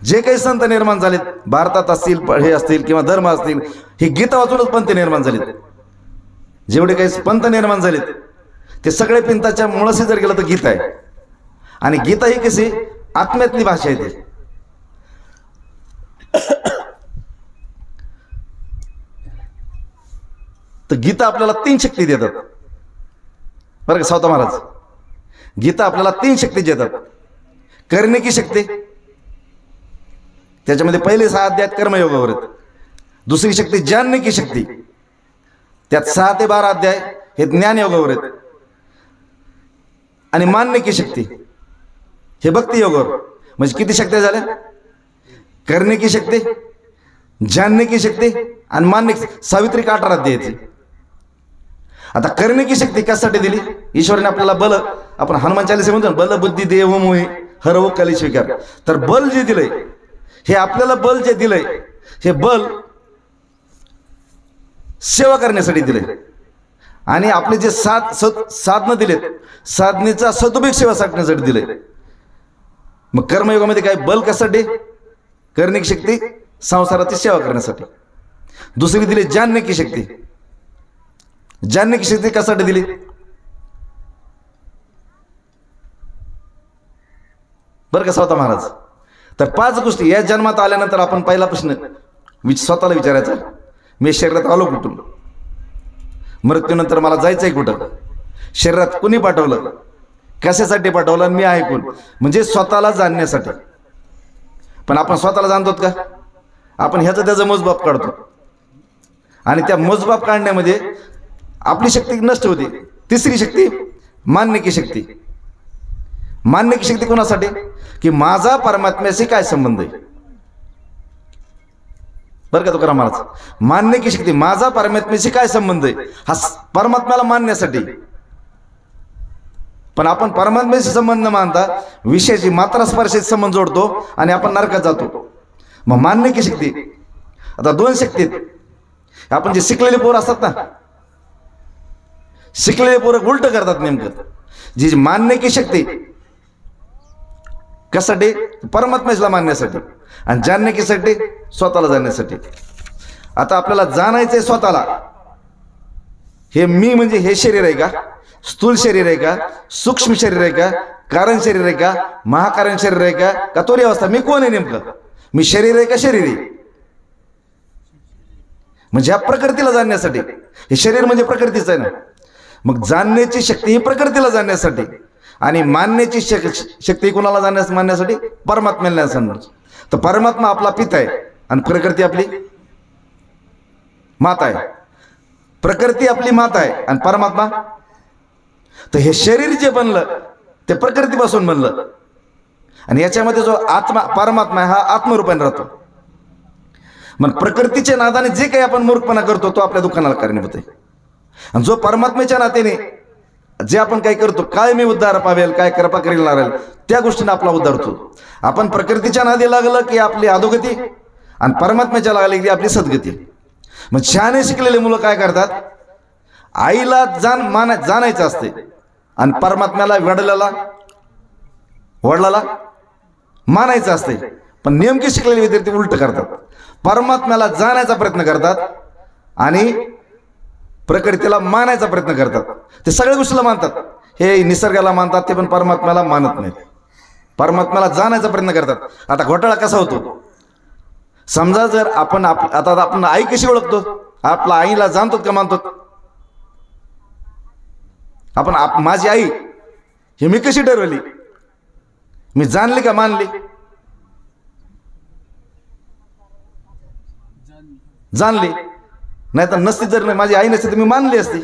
जे काही संत निर्माण झालेत भारतात असतील हे असतील किंवा धर्म असतील हे गीता वाचूनच पंथ निर्माण झालेत. जेवढे काही पंथ निर्माण झालेत ते सगळे पंथाच्या मुळाशी जर गेलं तर गीता आहे. आणि गीता ही कशी आत्म्यातली भाषा आहे ती. तर गीता आपल्याला 3 शक्ती देतात बरं का सावता महाराज. गीता आपल्याला 3 शक्ती देतात. करणे की शक्ती, त्याच्यामध्ये पहिले 6 अध्यायात कर्मयोगावर आहेत. दुसरी शक्ती जाणणे की शक्ती, त्यात 6 ते 12 अध्याय हे ज्ञान योगावर आहेत. आणि मानणे की शक्ती हे भक्ती योगावर. म्हणजे किती शक्ती झाल्या? करणे की शक्ती, जाणणे की शक्ती आणि मानणे की. सावित्रिक 18 अध्याय येते. आता करणे की शक्ती कशासाठी दिली? ईश्वराने आपल्याला बल, आपण हनुमान चालीसा म्हणतो बल बुद्धी देव मोहे हरव कली स्वीकार. तर बल जे दिलंय हे आपल्याला बल जे दिलंय हे बल सेवा करण्यासाठी दिलंय. आणि आपले जे साधनं दिलेत साधनेचा सदुपयोग सेवा साधण्यासाठी दिलंय. मग कर्मयोगामध्ये काय बल कशासाठी? करणे की शक्ती संसाराची सेवा करण्यासाठी. दुसरी दिली जाणणे की शक्ती. जाणणे की शक्ती कशासाठी दिली? बरं का सावता महाराज. तर 5 गोष्टी या जन्मात आल्यानंतर आपण पहिला प्रश्न स्वतःला विचारायचा, मी शरीरात आलो कुठून? मृत्यूनंतर मला जायचंय कुठं? शरीरात कुणी पाठवलं? कशासाठी पाठवलं? आणि मी आहे कोण? म्हणजे स्वतःला जाणण्यासाठी. पण आपण स्वतःला जाणतो का? आपण ह्याचं त्याचं मोजबाप काढतो आणि त्या मोजबाप काढण्यामध्ये आपली शक्ती नष्ट होते. तिसरी शक्ती मान्य की शक्ती. मान्य की शक्ती कोणासाठी? की माझा परमात्म्याशी काय संबंध आहे. बरं का तुकाराम महाराज. मान्य की शक्ती माझा परमात्म्याशी काय संबंध आहे हा परमात्म्याला मानण्यासाठी. पण आपण परमात्म्याशी संबंध मानता विषयाची मात्रा स्पर्शाची संबंध जोडतो आणि आपण नरकात जातो. मग मान्य की शक्ती. आता 2 शक्ती आहेत. आपण जे शिकलेले पोरं असतात ना, शिकलेले पोरं उलट करतात नेमकं. जी मान्य की शक्ती कशासाठी? परमात्म्याला मानण्यासाठी. आणि जाणणे की शक्ती स्वतःला जाणण्यासाठी. आता आपल्याला जाणायचंय स्वतःला. हे मी म्हणजे हे शरीर आहे का? स्थूल शरीर आहे का? सूक्ष्म शरीर आहे का? कारण शरीर आहे का? महाकारण शरीर आहे का? का तोरी अवस्था? मी कोण आहे नेमकं? मी शरीर आहे का शरीर आहे? म्हणजे ह्या प्रकृतीला जाणण्यासाठी. हे शरीर म्हणजे प्रकृतीच आहे ना. मग जाणण्याची शक्ती ही प्रकृतीला जाणण्यासाठी आणि मानण्याची शक्ती कोणाला मानण्यासाठी? परमात्म्याला जाणण्यासाठी. तर परमात्मा आपला पिता आहे आणि प्रकृती आपली माता आहे. प्रकृती आपली माता आहे आणि परमात्मा. तर हे शरीर जे बनलं ते प्रकृतीपासून बनलं आणि याच्यामध्ये जो आत्मा परमात्मा हा आत्मरूपाने राहतो. मग प्रकृतीच्या नादाने जे काही आपण मूर्खपणा करतो तो आपल्या दुःखाला कारणीभूत आहे. आणि जो परमात्म्याच्या नात्याने जे आपण काय करतो, काय मी उद्धार पावेल, काय कृपा करेल लागेल, त्या गोष्टीने आपला उद्धार होतो. आपण प्रकृतीच्या नादी लागलं की आपली अधोगती आणि परमात्म्याच्या लागली की आपली सद्गती. मग शहाणे शिकलेले मुलं काय करतात? आईला जाणायचं असते आणि परमात्म्याला वडिलाला मानायचं असते. पण नेमके शिकलेले विद्यार्थी उलट करतात. परमात्म्याला जाण्याचा प्रयत्न करतात आणि प्रकृतीला मानायचा प्रयत्न करतात. ते सगळ्या गोष्टीला मानतात. हे निसर्गाला मानतात ते पण परमात्म्याला मानत नाहीत. परमात्म्याला जाण्याचा प्रयत्न करतात. आता घोटाळा कसा होतो? समजा जर आपण आता आपण आई कशी ओळखतो? आपल्या आईला जाणतो का मानतो? आपण माझी आई हे मी कशी ठरवली? मी जाणली का मानली? जाणली. नाही तर नसती, जर माझी आई नसती तर मी मानली असती.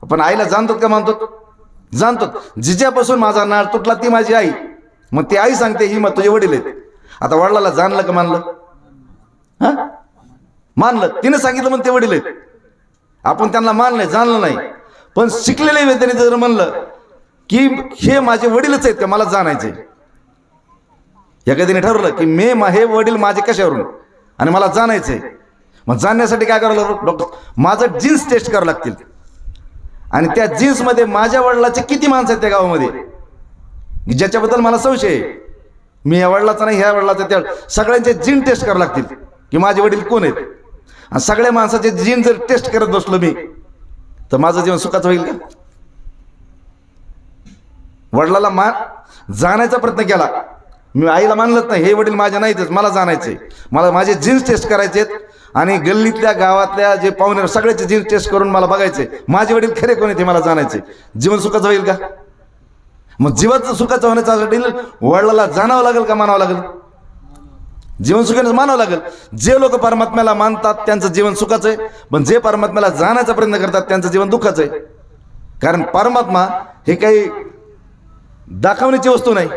पण आईला जाणतो का मानतो? जाणतो. जिच्यापासून माझा नाळ तुटला ती माझी आई. मग ती आई सांगते ही मग तुझे वडील आहेत. आता वडिलाला जाणलं का मानलं? हा, मानलं. तिने सांगितलं मग ते वडील आहेत. आपण त्यांना मानलंय, जाणलं नाही. पण शिकलेले व्यक्तीने जर म्हणलं की हे माझे वडीलच आहेत का, मला जाणायचे. एखाद्याने ठरवलं की हे वडील माझे कशावरून आणि मला जाणायचंय, मग जाणण्यासाठी काय करावं लागलं डॉक्टर, माझं जीन्स टेस्ट करावं लागतील. आणि त्या जीन्समध्ये माझ्या वडिलाचे किती माणसं आहेत त्या गावामध्ये ज्याच्याबद्दल मला संशय आहे. मी या वडिलाचा नाही, ह्या वडिलाचा, त्या सगळ्यांचे जीन टेस्ट करावं लागतील की माझे वडील कोण आहेत. आणि सगळ्या माणसाचे जीन जर टेस्ट करत बसलो मी, तर माझं जीवन सुखाचं होईल का? वडिलाला जाण्याचा प्रयत्न केला, मी आईला मानलंच नाही, हे वडील माझ्या नाहीतच, मला जाणायचंय, मला माझे जीन्स टेस्ट करायचे आणि गल्लीतल्या गावातल्या जे पाहुणे सगळ्याचे जीन्स टेस्ट करून मला बघायचे माझे वडील खरे कोण आहेत हे मला जाणायचे. जीवन सुखाचं होईल का? मग जीवाचं सुखाचं होण्यासाठी वडिलाला जाणावं लागेल का मानावं लागेल? जीवन सुखाचं मानावं लागेल. जे लोक परमात्म्याला मानतात त्यांचं जीवन सुखाचं आहे, पण जे परमात्म्याला जाण्याचा प्रयत्न करतात त्यांचं जीवन दुःखाचं आहे. कारण परमात्मा हे काही दाखवण्याची वस्तू नाही.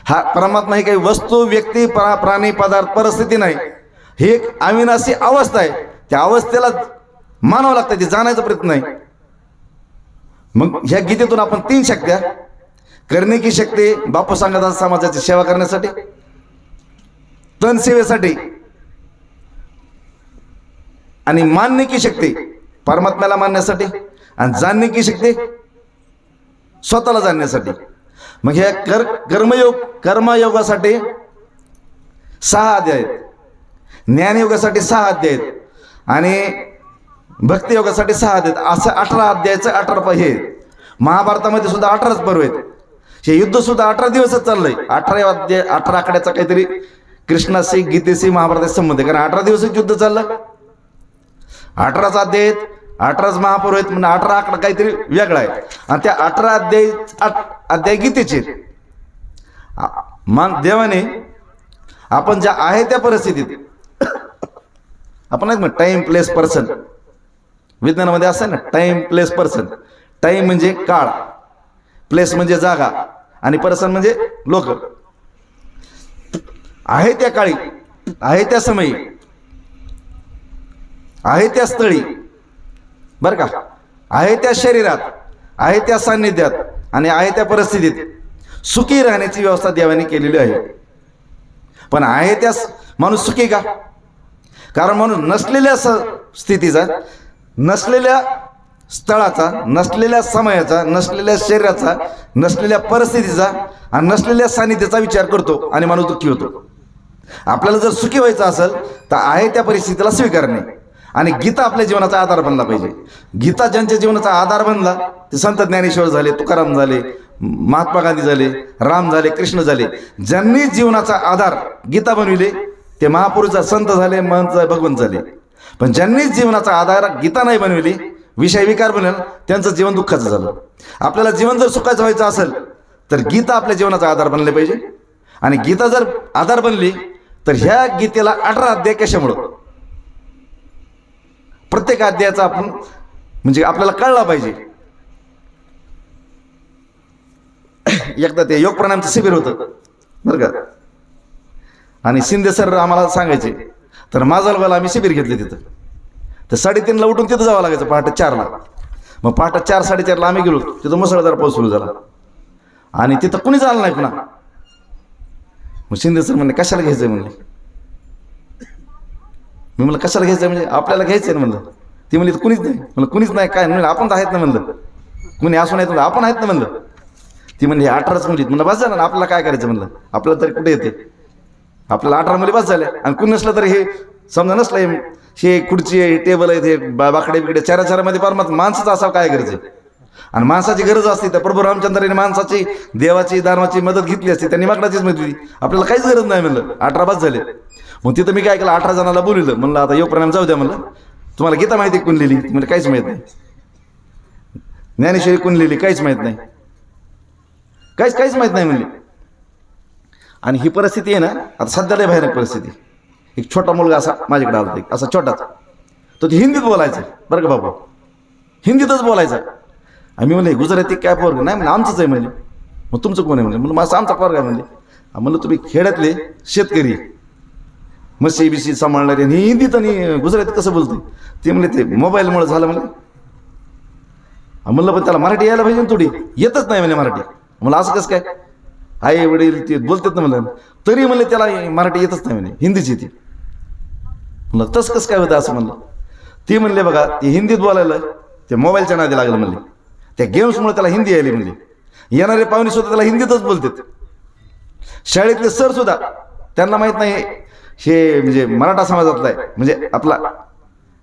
हा परमात्मा ही काही वस्तू, व्यक्ती, प्राणी, पदार्थ, परिस्थिती नाही. ही एक अविनाशी अवस्था आहे. त्या अवस्थेला मानावं लागतं, ते जाण्याचा प्रयत्न नाही. मग ह्या गीतेतून आपण 3 शक्त्या, करणे की शक्ती बापू सांगतात समाजाची सेवा करण्यासाठी, तन सेवेसाठी, आणि मान्य की शक्ती परमात्म्याला मानण्यासाठी, आणि जाणणे की शक्ती स्वतःला जाणण्यासाठी. मग ह्या कर्मयोगासाठी 6 अध्याय आहेत, ज्ञानयोगासाठी 6 अध्याय आहेत, आणि भक्तियोगासाठी 6 अध्याय आहेत. असं 18 अध्यायाचं 18 हे महाभारतामध्ये सुद्धा 18च पर्व आहेत. हे युद्ध सुद्धा 18 दिवसच चाललंय. 18 अध्याय, 18 आकड्याचा काहीतरी कृष्णाशी, गीतेशी, महाभारताशी संबंध आहे. कारण 18 दिवसच युद्ध चाललं. 18च अध्याय आहेत, 18च महापर्व आहेत, म्हणजे 18 आकडा काहीतरी वेगळा आहे. आणि त्या 18 अध्याय गीतेचे मान देवाने आपण ज्या आहे त्या परिस्थितीत, आपण नाही टाइम, प्लेस, पर्सन, विज्ञानामध्ये असं आहे ना, टाइम, प्लेस, पर्सन. टाइम म्हणजे काळ, प्लेस म्हणजे जागा, आणि पर्सन म्हणजे लोक. आहे त्या काळी, आहे त्या समयी, आहे त्या स्थळी, बरं का, आहे त्या शरीरात, आहे त्या सान्निध्यात, आणि आहे त्या परिस्थितीत सुखी राहण्याची व्यवस्था देवाने केलेली आहे. पण आहे त्या माणूस सुखी का? कारण माणूस नसलेल्या स्थितीचा, नसलेल्या स्थळाचा, नसलेल्या समयाचा, नसलेल्या शरीराचा, नसलेल्या परिस्थितीचा आणि नसलेल्या सान्निध्याचा विचार करतो आणि माणूस दुःखी होतो. आपल्याला जर सुखी व्हायचं असेल तर आहे त्या परिस्थितीला स्वीकारणे. आणि गीता आपल्या जीवनाचा आधार बनला पाहिजे. गीता ज्यांच्या जीवनाचा आधार बनला ते संत ज्ञानेश्वर झाले, तुकाराम झाले, महात्मा गांधी झाले, राम झाले, कृष्ण झाले. ज्यांनी जीवनाचा आधार गीता बनविले ते महापुरुष, संत झाले, महंत, भगवंत झाले. पण ज्यांनी जीवनाचा आधार गीता नाही बनविली, विषय विकार बनल, त्यांचं जीवन दुःखाचं झालं. आपल्याला जीवन जर सुखाचं व्हायचं असेल तर गीता आपल्या जीवनाचा आधार बनले पाहिजे. आणि गीता जर आधार बनली तर ह्या गीतेला 18 अध्याय कशामुळं, प्रत्येक अध्यायाचा आपण म्हणजे आपल्याला कळला पाहिजे. एकदा ते योग प्राणायामचं शिबिर होतं बरं का, आणि शिंदे सर आम्हाला सांगायचे, तर माझा आम्ही शिबिर घेतले तिथं. तर 3:30ला उठून तिथं जावं लागायचं, पहाटे 4ला. मग पहाटे 4, 4:30ला आम्ही गेलो. तिथं मुसळधार पाऊस सुरू झाला आणि तिथं कुणीच आलं नाही पुन्हा. मग शिंदे सर म्हणले कशाला घ्यायचंय म्हणले. मी म्हणलं कशाला घ्यायचंय म्हणजे आपल्याला घ्यायचंय ना म्हणलं. ती म्हणली कुणीच नाही. म्हणलं कुणीच नाही काय म्हणलं, आपण तर आहेत ना म्हणलं, कुणी असून आहेत म्हणलं, आपण आहेत ना म्हणलं. ती म्हणली 18च मुली. म्हणलं बस झालं ना, आपल्याला काय करायचं म्हणलं, आपल्याला तरी कुठे येते, आपल्याला 18 मुली बस झाल्या. आणि कुणी नसलं तरी हे समजा नसलं, हे खुर्ची आहे, टेबल आहे, ते बाकडे बिकडे चारामध्ये परमात्मा माणसाचं असावं काय गरज. आणि माणसाची गरज असते तर प्रभू रामचंद्राने माणसाची, देवाची, दानवाची मदत घेतली असती, त्यांनी माकडाचीच मदत दिली. आपल्याला काहीच गरज नाही म्हणलं, 18 बस झाले. मग तिथं मी काय केलं, 18 जणांना बोलवलं. म्हणलं आता योग प्राणायाम जाऊ द्या म्हणलं, तुम्हाला गीता माहिती कोण लिहिली म्हणजे काहीच माहित नाही, ज्ञानेश्वरी कोण लिहिली काहीच माहित नाही, काहीच माहित नाही म्हणली. आणि ही परिस्थिती आहे ना आता सध्या लय भयानक परिस्थिती. एक छोटा मुलगा असा माझ्याकडे आला, असा छोटाच, तो ते हिंदीत बोलायचा बरं का बाबा, हिंदीतच बोलायचा. आम्ही म्हणले गुजराती काय पोरग नाही म्हणलं, आमचंच आहे म्हणले. मग तुमचं कोण आहे म्हणले. म्हणलं माझं आमचा पोरगा आहे म्हणले. म्हणलं तुम्ही खेड्यातले शेतकरी, म्हशी बिशी सांभाळणारे, आणि हिंदीत आणि गुजराती कसं बोलते. ते म्हणले ते मोबाईलमुळे झालं म्हणले. म्हणलं पण त्याला मराठी यायला पाहिजे थोडी, येतच नाही म्हणे मराठी. म्हणलं असं कसं काय, आई वडील ते बोलतात ना म्हणलं, तरी म्हणले त्याला मराठी येतच नाही म्हणे, हिंदीच येते. म्हणलं तसं कसं काय होतं असं म्हणलं. ती म्हणले बघा ती हिंदीत बोलायला ते मोबाईलच्या नादी लागलं म्हणले. त्या गेम्समुळे त्याला हिंदी यायली म्हणले. येणारे पाहुणे सुद्धा त्याला हिंदीतच बोलतात. शाळेतले सर सुद्धा त्यांना माहित नाही हे म्हणजे मराठा समाजातला आहे म्हणजे आपला,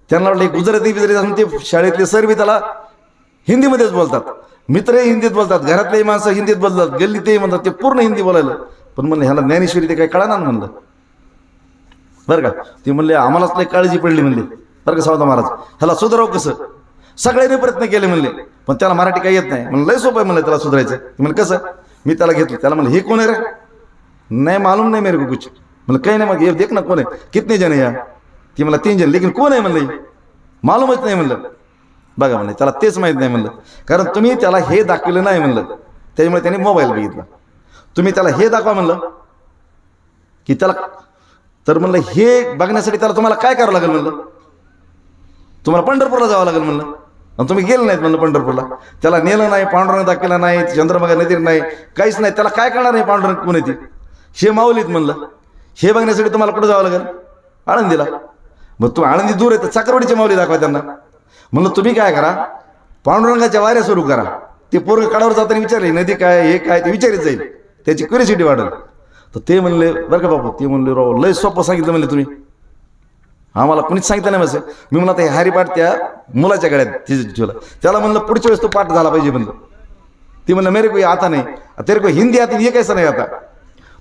त्यांना वाटलं गुजराती बिजराती असून ते शाळेतले सर बी त्याला हिंदीमध्येच बोलतात. मित्रही हिंदीत बोलतात, घरातलेही माणसं हिंदीत बोलतात, गल्लीतही म्हणतात, ते पूर्ण हिंदी बोलायला. पण म्हणलं ह्याला ज्ञानेश्वरी ते काही कळणार ना म्हणलं बरं का. ते म्हणले आम्हालाच लई काळजी पडली म्हणले बरं का सावता महाराज, ह्याला सुधाराव कसं. सगळ्यांनी प्रयत्न केले म्हणले पण त्याला मराठी काही येत नाही. म्हणलं लय सोपं आहे म्हणलं त्याला सुधारायचं. म्हणलं कसं. मी त्याला घेतलं, त्याला म्हणलं हे कोण आहे रे. नाही मालूम नाही मेरे को कुछ. म्हणलं काही नाही. मग ये देख ना कोण आहे, कितने जण या. ती मला 3 जण, लेकिन कोण आहे म्हणलं मालूमच नाही म्हणलं. बघा म्हणलं त्याला तेच माहीत नाही म्हणलं, कारण तुम्ही त्याला हे दाखवलं नाही म्हणलं, त्याच्यामुळे त्याने मोबाईल बघितला. तुम्ही त्याला हे दाखवा म्हणलं की त्याला, तर म्हणलं हे बघण्यासाठी त्याला तुम्हाला काय करावं लागेल म्हणलं, तुम्हाला पंढरपूरला जावं लागेल म्हणलं. आणि तुम्ही गेले नाहीत म्हणलं पंढरपूरला. त्याला नेलं नाही, पांडुरंग दाखवला नाही, चंद्रभागा नदीर नाही, काहीच नाही. त्याला काय करणार नाही पांडुरंग कोण येते हे माऊलीत म्हणलं. हे बघण्यासाठी तुम्हाला कुठं जावं लागेल, आळंदीला. मग तू आळंदी दूर आहे तर चाकरवडीची माऊली दाखवा त्यांना. म्हणलं तुम्ही काय करा, पांडुरंगाच्या वाऱ्या सुरू करा. ते पोरग कडावर जाताना विचारले नदी काय हे काय ते विचारित जाईल, त्याची क्युरिसिटी वाढेल. तर ते म्हणले बरं का बापू, ते म्हणले राव लय सोपं सांगितलं म्हणले तुम्ही, आम्हाला कुणीच सांगितलं नाही माझं. मी म्हणलं ते हरिपाठ त्या मुलाच्या गळ्यात ठेवलं. त्याला म्हणलं पुढच्या वेळेस तो पाठ झाला पाहिजे म्हणलं. ती म्हणलं मेरे को आता नाही, तेरे को हिंदी आती हे कैसं नाही आता.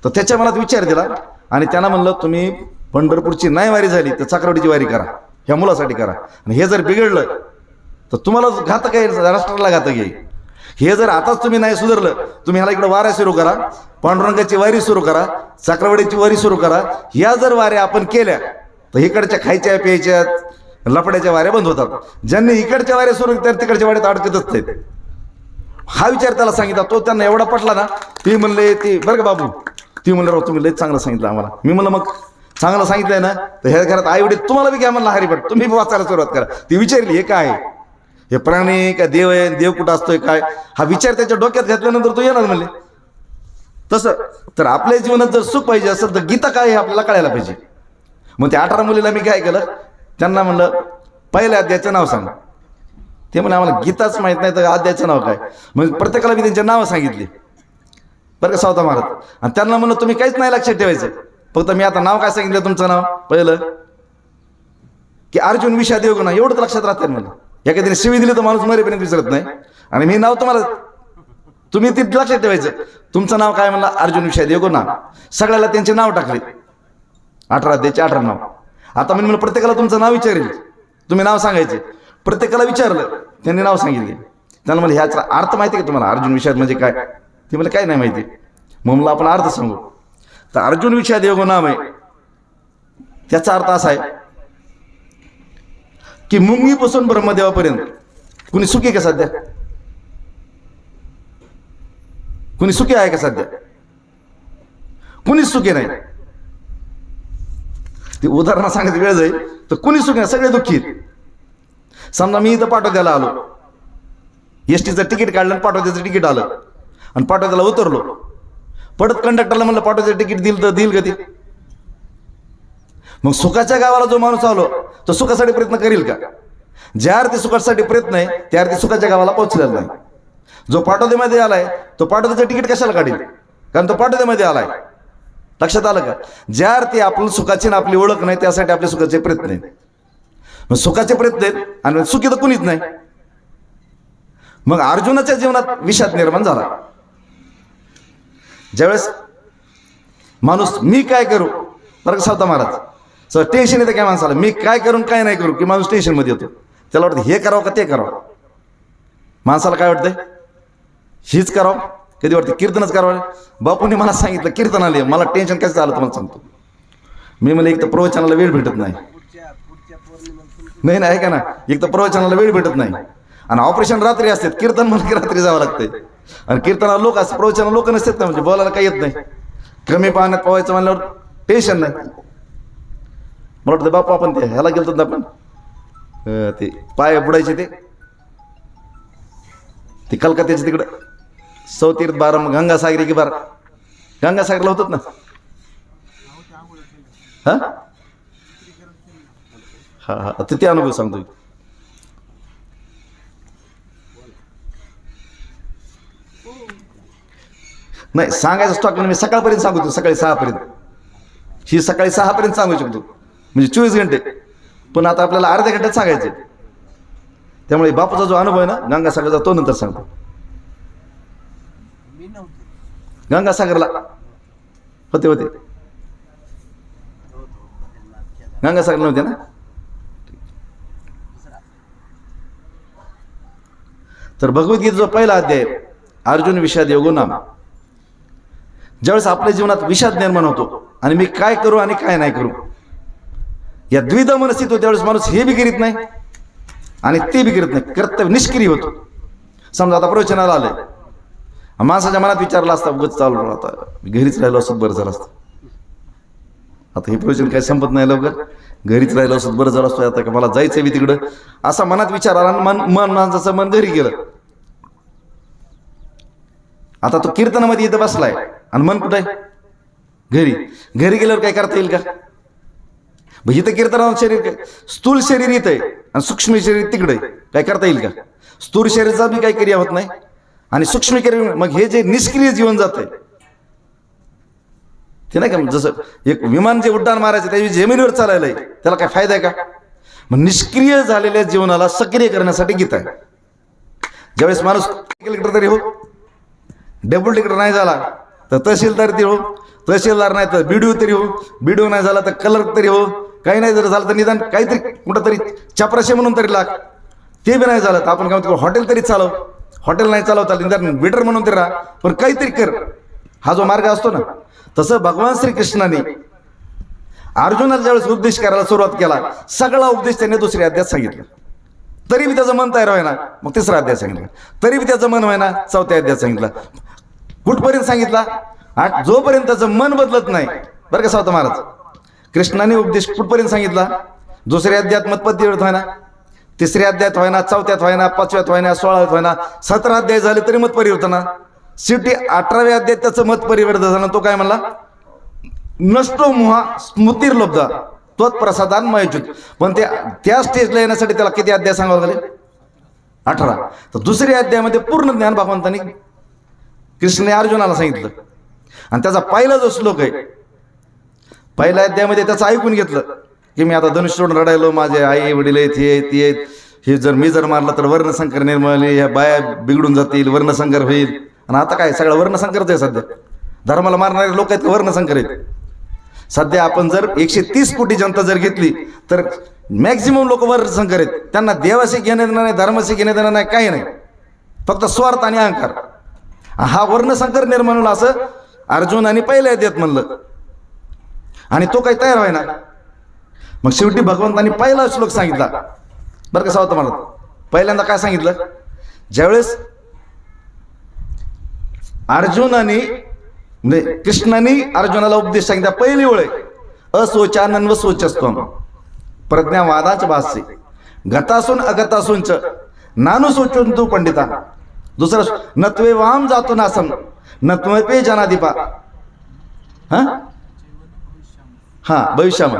तर त्याच्या मनात विचार दिला आणि त्यांना म्हणलं तुम्ही पंढरपूरची नाही वारी झाली तर चाकरवडीची वारी करा, ह्या मुलासाठी करा. आणि हे जर बिघडलं तर तुम्हाला घातक आहे, राष्ट्राला घातक आहे. हे जर आताच तुम्ही नाही सुधारलं, तुम्ही ह्याला इकडे वाऱ्या सुरू करा, पांडुरंगाची वारी सुरू करा, चाकरवडीची वारी सुरू करा. ह्या जर वाऱ्या आपण केल्या तर इकडच्या खायच्या प्यायच्या लपड्याच्या वाऱ्या बंद होतात. ज्यांनी इकडच्या वाऱ्या सुरू केल्या तिकडच्या वाऱ्यात अडकतच नाहीत. हा विचार त्याला सांगितला. तो त्यांना एवढा पटला ना, ती म्हणले ते बरं का बाबू, ती म्हणलं राव तुम्ही लय चांगलं सांगितलं आम्हाला. मी म्हणलं मग चांगलं सांगितलंय ना तर ह्या घरात आई वडील तुम्हाला बी घ्या म्हणलं हरिपाठ, तुम्ही वाचायला सुरुवात करा. ती विचारली हे काय, हे प्राणी का देव आहे, देव कुठं असतोय काय, हा विचार त्याच्या डोक्यात घातल्यानंतर तो येणार म्हणले. तसं तर आपल्या जीवनात जर सुख पाहिजे असेल तर गीता काय हे आपल्याला कळायला पाहिजे. मग त्या 18 मुलीला मी काय केलं, त्यांना म्हणलं पहिल्या अध्यायाचं नाव सांग. ते म्हणे आम्हाला गीताच माहित नाही तर अध्यायाचं नाव काय. मग प्रत्येकाला मी त्यांची नावं सांगितली बरं का सावता महाराज. आणि त्यांना म्हणलं तुम्ही काहीच नाही लक्षात ठेवायचं, फक्त मी आता नाव काय सांगितलं तुमचं नाव पहिलं की अर्जुन विषा देवगुणा, एवढंच लक्षात राहते म्हणलं. एखाद्याने शिवी दिली तर माणूस मरेपर्यंत विसरत नाही. आणि मी नाव तुम्हाला, तुम्ही ते लक्षात ठेवायचं. तुमचं नाव काय म्हणलं, अर्जुन विषा देवगुणा. सगळ्याला त्यांचे नाव टाकले, 18 अध्यायाचे 18 नाव. आता मी म्हणलं प्रत्येकाला तुमचं नाव विचारेल, तुम्ही नाव सांगायचे. प्रत्येकाला विचारलं, त्यांनी नाव सांगितले. त्यांना म्हणलं ह्याचा अर्थ माहिती आहे का तुम्हाला, अर्जुन विषाद म्हणजे काय. ते म्हणलं काय नाही माहिती. मग म्हणलं आपण अर्थ सांगू. तर अर्जुन विषा देवगुण नाम आहे, त्याचा अर्थ असा आहे की मुंगीपासून ब्रह्मदेवापर्यंत कुणी सुखी का सध्या, कुणी सुखी आहे का सध्या, कुणीच सुखी नाही. ते उदाहरण सांगायचं वेळ जाईल तर कुणी सुखी नाही, सगळे दुःखी आहेत. समजा मी इथं पाटोद्याला आलो, एसटीचं तिकीट काढलं, पाटोद्याचं तिकीट आलं आणि पाटोद्याला उतरलो. पडत कंडक्टरला म्हणलं पाटोद्याचं तिकीट दिल तर देईल का ते. मग सुखाच्या गावाला जो माणूस आलो तो सुखासाठी प्रयत्न करील का. ज्या अर्थी सुखासाठी प्रयत्न आहे त्या अर्थी सुखाच्या गावाला पोहोचलेला नाही. जो पाटोद्यामध्ये आलाय तो पाटोद्याचं तिकीट कशाला काढेल, कारण तो पाटोद्यामध्ये आलाय. लक्षात आलं का. ज्या अर्थी आपलं सुखाची ना आपली ओळख नाही त्यासाठी आपले सुखाचे प्रयत्न आहेत. मग सुखाचे प्रयत्न आहेत आणि सुखी तर कुणीच नाही. मग अर्जुनाच्या जीवनात विषाद निर्माण झाला. ज्यावेळेस माणूस मी काय करू, बरं का सावता महाराज, सर टेन्शन येतं काय माणसाला, मी काय करून काय नाही करू, की माणूस टेन्शन मध्ये येतो. त्याला वाटतं हे करावं का ते करावं. माणसाला काय वाटतंय, हीच करावं, कधी वाटतं कीर्तनच करावं. बापूंनी मला सांगितलं कीर्तन आले, मला टेन्शन कसं झालं तुम्हाला सांगतो. मी म्हणलं एक तर प्रवचनाला वेळ भेटत नाही, नाही का ना, एक तर प्रवचनाला वेळ भेटत नाही आणि ऑपरेशन रात्री असतात, कीर्तन म्हणून की रात्री जावं लागतंय. आणि कीर्तनाला लोक असतात, प्रवचनाला लोक नसतात ना, म्हणजे बोलायला काही येत नाही. कमी पाण्यात पोहायचं म्हणल्यावर टेन्शन नाही. मला वाटतं बापू आपण ते ह्याला गेलतो ना, आपण ते पाय बुडायचे ते कलकत्याचे तिकडं सौतीर्थ बारा गंगासागरी की बार गंगासागरला होतात ना. हा हा हा ते अनुभव सांगतो. नाही सांगायचं स्टॉक मी सकाळपर्यंत सांगतो, सकाळी 6 पर्यंत. ही सकाळी 6 पर्यंत सांगू शकतो, म्हणजे 24 घंटे. पण आता आपल्याला अर्ध्या घंट्यात सांगायचे. त्यामुळे बापूचा जो अनुभव आहे ना गंगासागरचा, तो नंतर सांगतो. गंगासागरला होते गंगासागरला होते ना. तर भगवद्गीता जो पहिला अध्याय अर्जुन विषाद योगो नाम, ज्यावेळेस आपल्या जीवनात विषाद निर्माण होतो आणि मी काय करू आणि काय नाही करू या द्विधा मनस्थित होतो, त्यावेळेस माणूस हे बी करीत नाही आणि ते बी करीत नाही, कर्तव्य निष्क्रिय होतो. समजा आता प्रवचनाला आलंय, माणसाच्या मनात विचारला असता उगाच चालू आता घरीच राहिलो असत बरं झालं असतं. आता हे प्रवचन काही संपत नाही लवकर, घरीच राहिलो असत बरं झालं असतं, आता का मला जायचंय बी तिकडं, असा मनात विचार आला आणि माणसाचं मन घरी गेलं. आता तो कीर्तनामध्ये इथं बसलाय आणि मन कुठं आहे? घरी गेल्यावर काय करता येईल का? इथं कीर्तनाचं शरीर काय, स्थूल शरीर इथं आहे आणि सूक्ष्म शरीर तिकडे, काय करता येईल का? स्थूल शरीराचा बी काही क्रिया होत नाही आणि सूक्ष्म क्रिया. मग हे जे निष्क्रिय जीवन जात आहे ते नाही का, जसं एक विमान जे उड्डाण मारायचं त्या जमिनीवर चालायला आहे, त्याला काय फायदा आहे का? मग निष्क्रिय झालेल्या जीवनाला सक्रिय करण्यासाठी गीता आहे. ज्यावेळेस माणूस कलेक्टर तरी हो, डेप्युटी कलेक्टर नाही झाला तर तहसीलदार तरी हो, तहसीलदार नाही तर बीडीओ तरी हो, बीडीओ नाही झाला तर क्लर्क तरी हो, काही नाही जर झालं तर निदान काहीतरी कुठं तरी चपराशे म्हणून तरी लाग, ते बी नाही झालं तर आपण काय म्हणतो हॉटेल तरी चालव, हॉटेल नाही चालवता निदान वेटर म्हणून तरी राहा, पण काहीतरी कर. हा जो मार्ग असतो ना, तसं भगवान श्रीकृष्णाने अर्जुनाला ज्यावेळेस उपदेश करायला सुरुवात केला, सगळा उपदेश त्याने दुसऱ्या अध्यायात सांगितला. तरी बी त्याचं मन तयार व्हायना, मग 3रा अध्याय सांगितला. तरी बी त्याचं मन व्हायना, 4थ्या अध्यायात सांगितला. कुठपर्यंत सांगितला? जोपर्यंत त्याचं मन बदलत नाही. बरं का सावता महाराज, कृष्णाने उपदेश कुठपर्यंत सांगितला? 2ऱ्या अध्यायात मतपत्ती व्हायना, 3ऱ्या अध्यायात व्हायना, 4थ्यात व्हायना, 5व्यात व्हायना, 16व्यात व्हायना, 17 अध्याय झाले तरी मत परिवर्तन. शेवटी 18व्या अध्यायात त्याचं मत परिवर्तन झालं. तो काय म्हणला? नष्टो मोहा स्मृतिर्लब्धा त्वत्प्रसादान मयच्युत. पण त्या स्टेजला येण्यासाठी त्याला किती अध्याय सांगावं लागले? 18. तर 2ऱ्या अध्यायामध्ये पूर्ण ज्ञान भगवंतांनी कृष्णाने अर्जुनाला सांगितलं. आणि त्याचा पहिला जो श्लोक आहे, पहिल्या अध्यायामध्ये त्याचं ऐकून घेतलं की मी आता धनुष्य सोडून रडायलो, माझे आई वडील आहेत, हे ते आहेत, हे जर मी जर मारला तर वर्णसंकर निर्माण, ह्या बाया बिघडून जातील, वर्णसंकर होईल. आणि आता काय सगळं वर्णसंकरच आहे सध्या. धर्माला मारणारे लोक आहेत, वर्णसंकर आहेत सध्या. आपण जर 130 कोटी जनता जर घेतली तर मॅक्झिमम लोक वर्णसंकर आहेत. त्यांना देवाशी घेणं देणं नाही, धर्माशी घेणं देणं नाही, काही नाही, फक्त स्वार्थ आणि अहंकार. हा वर्णसंकर निर्माण होईल असं अर्जुनाने पहिल्या अध्यायात म्हणलं आणि तो काही तयार व्हायना. मग शेवटी भगवंतांनी पहिला श्लोक सांगितला. बरं का सावता मला, पहिल्यांदा काय सांगितलं? ज्यावेळेस अर्जुनाने म्हणजे कृष्णाने अर्जुनाला उपदेश सांगितला, पहिली ओळ आहे असोचानन व सोचस्त्वम प्रज्ञावादाच भाष्य गतासून अगतासूनच नानु सोचून तू पंडिता. दुसरं नत्वे वाम जातो नासम नत्वे जनाधिपा. हा भविष्याम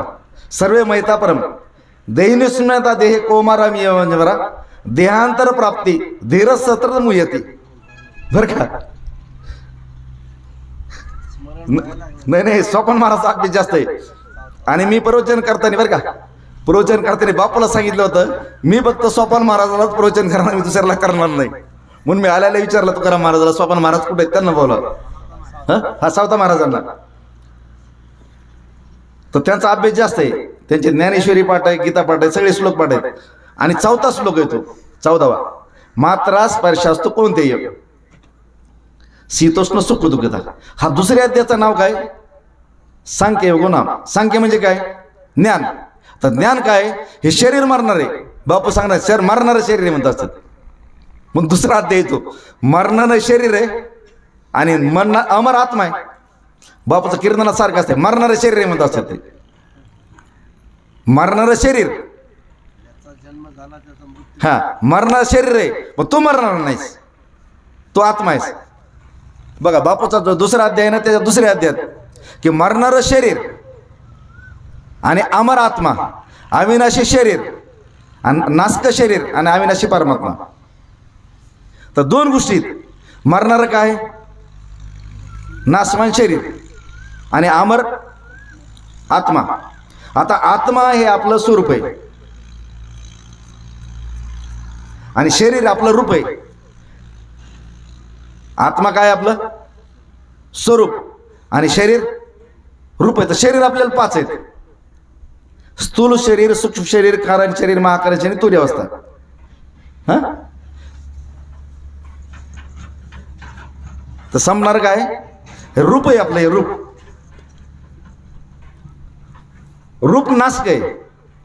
सर्वे महिता परम देहिनिस्मता देहे कोमारामी देहांतर प्राप्ती धीर सत्र मुयती. बर का? नाही स्वपन महाराज अगदी जास्त आहे. आणि मी प्रवचन करताना बरं का, प्रवचन करताना बापूला सांगितलं होतं मी फक्त स्वपन महाराजालाच प्रवचन करणार, मी दुसऱ्याला करणार नाही. म्हणून मी आल्याला विचारलं तुकाराम महाराजाला स्वपन महाराज कुठे आहेत, त्यांना बोला. हा सावता महाराजांना. तर त्यांचा अभ्यास जास्त आहे, त्यांचे ज्ञानेश्वरी पाठ आहे, गीता पाठ आहे, सगळे श्लोक पाठ आहेत. आणि 4था श्लोक येतो 14वा मात्रा स्पर्शास्तु कोणतेय शीतोष्ण सुख दुःखता. हा 2ऱ्या अध्यायाचं नाव काय? सांख्य योगो नाम. सांख्य म्हणजे काय? ज्ञान. तर ज्ञान काय? हे शरीर मारणार आहे. बापू सांगणार शरीर मारणारं शरीर म्हणत असतात. मग 2रा अध्याय येतो मरणारं शरीर आहे आणि अमर आत्मा आहे. बापूचं कीर्तनात सारखं असते, मरणारं शरीर आहे म्हणत असतात. ते मरणारं शरीर, हा मरणारं शरीर आहे, पण तू मरणार नाहीस, तो आत्मा आहेस. बघा बापूचा जो 2रा अध्याय ना, त्याच्या 2ऱ्या अध्यायात की मरणारं शरीर आणि अमर आत्मा. अविनाशी शरीर आणि नासक शरीर आणि अविनाशी परमात्मा. तर दोन गोष्टीत मरणारं काय? नासवान शरीर आणि अमर आत्मा. आता आत्मा हे आपलं स्वरूप आहे आणि शरीर आपलं रूप आहे. आत्मा काय आपलं स्वरूप आणि शरीर रूप आहे. तर शरीर आपल्याला पाच आहेत: स्थूल शरीर, सूक्ष्म शरीर, कारण शरीर, महाकारण शरीर, तुरी अवस्था. हा, तर संपणार काय? हे रूप आहे आपलं. हे रूप नासक आहे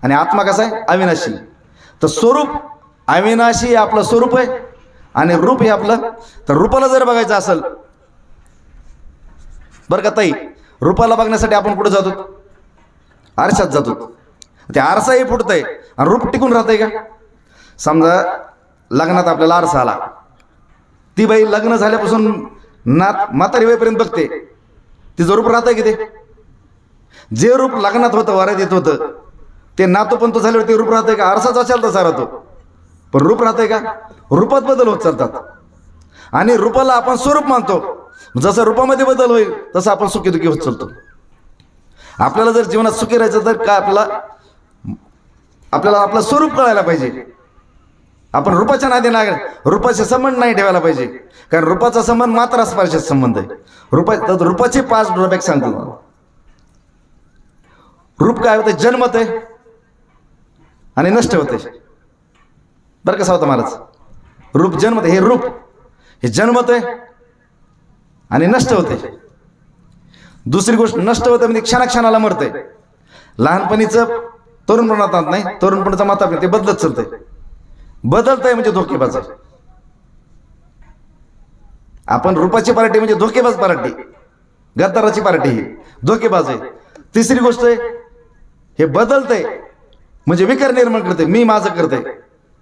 आणि आत्मा कसा आहे? अविनाशी. तर स्वरूप अविनाशी हे आपलं स्वरूप आहे आणि रूप हे आपलं. तर रूपाला जर बघायचं असेल बरं का ताई, रूपाला बघण्यासाठी आपण कुठे जातो? आरशात जातो. ते आरसाही फुटतंय आणि रूप टिकून राहतंय का? समजा लग्नात आपल्याला आरसा आला, ती बाई लग्न झाल्यापासून म्हातारी वयपर्यंत बघते, तिचं रूप राहतंय की? ते जे रूप लग्नात होतं, वरात येत होतं, ते नातोपंत झाल्यावर ते रूप राहतंय का? आरसाच असेल तसा राहतो, पण रूप राहतंय का? रूपात बदल होत चालतात आणि रूपाला आपण स्वरूप मानतो. जसं रूपामध्ये बदल होईल तसं आपण सुखी दुखी होत चालतो. आपल्याला जर जीवनात सुखी राहायचं तर काय आपल्याला आपलं स्वरूप कळायला पाहिजे. आपण रूपाच्या नादी नाही, रूपाचे संबंध नाही ठेवायला पाहिजे, कारण रूपाचा संबंध मात्र स्पर्शाचा संबंध आहे. रूपाचे 5 ड्रॉबॅक सांगतो. रूप काय होतं? जन्मत आहे आणि नष्ट होते. बरं का सावता महाराज, रूप जन्मत, हे रूप हे जन्मत आहे आणि नष्ट होते. दुसरी गोष्ट, नष्ट होते म्हणजे क्षणाक्षणाला मरते. लहानपणीचं तरुणपणात नाही, तरुणपणाचं माता ते बदलत चालतंय. बदलतंय म्हणजे धोकेबाज आहे. आपण रूपाची पार्टी म्हणजे धोकेबाज पार्टी, गद्दाराची पार्टी ही धोकेबाज आहे. तिसरी गोष्ट आहे, हे बदलतंय म्हणजे विकार निर्माण करते. मी माझं करते,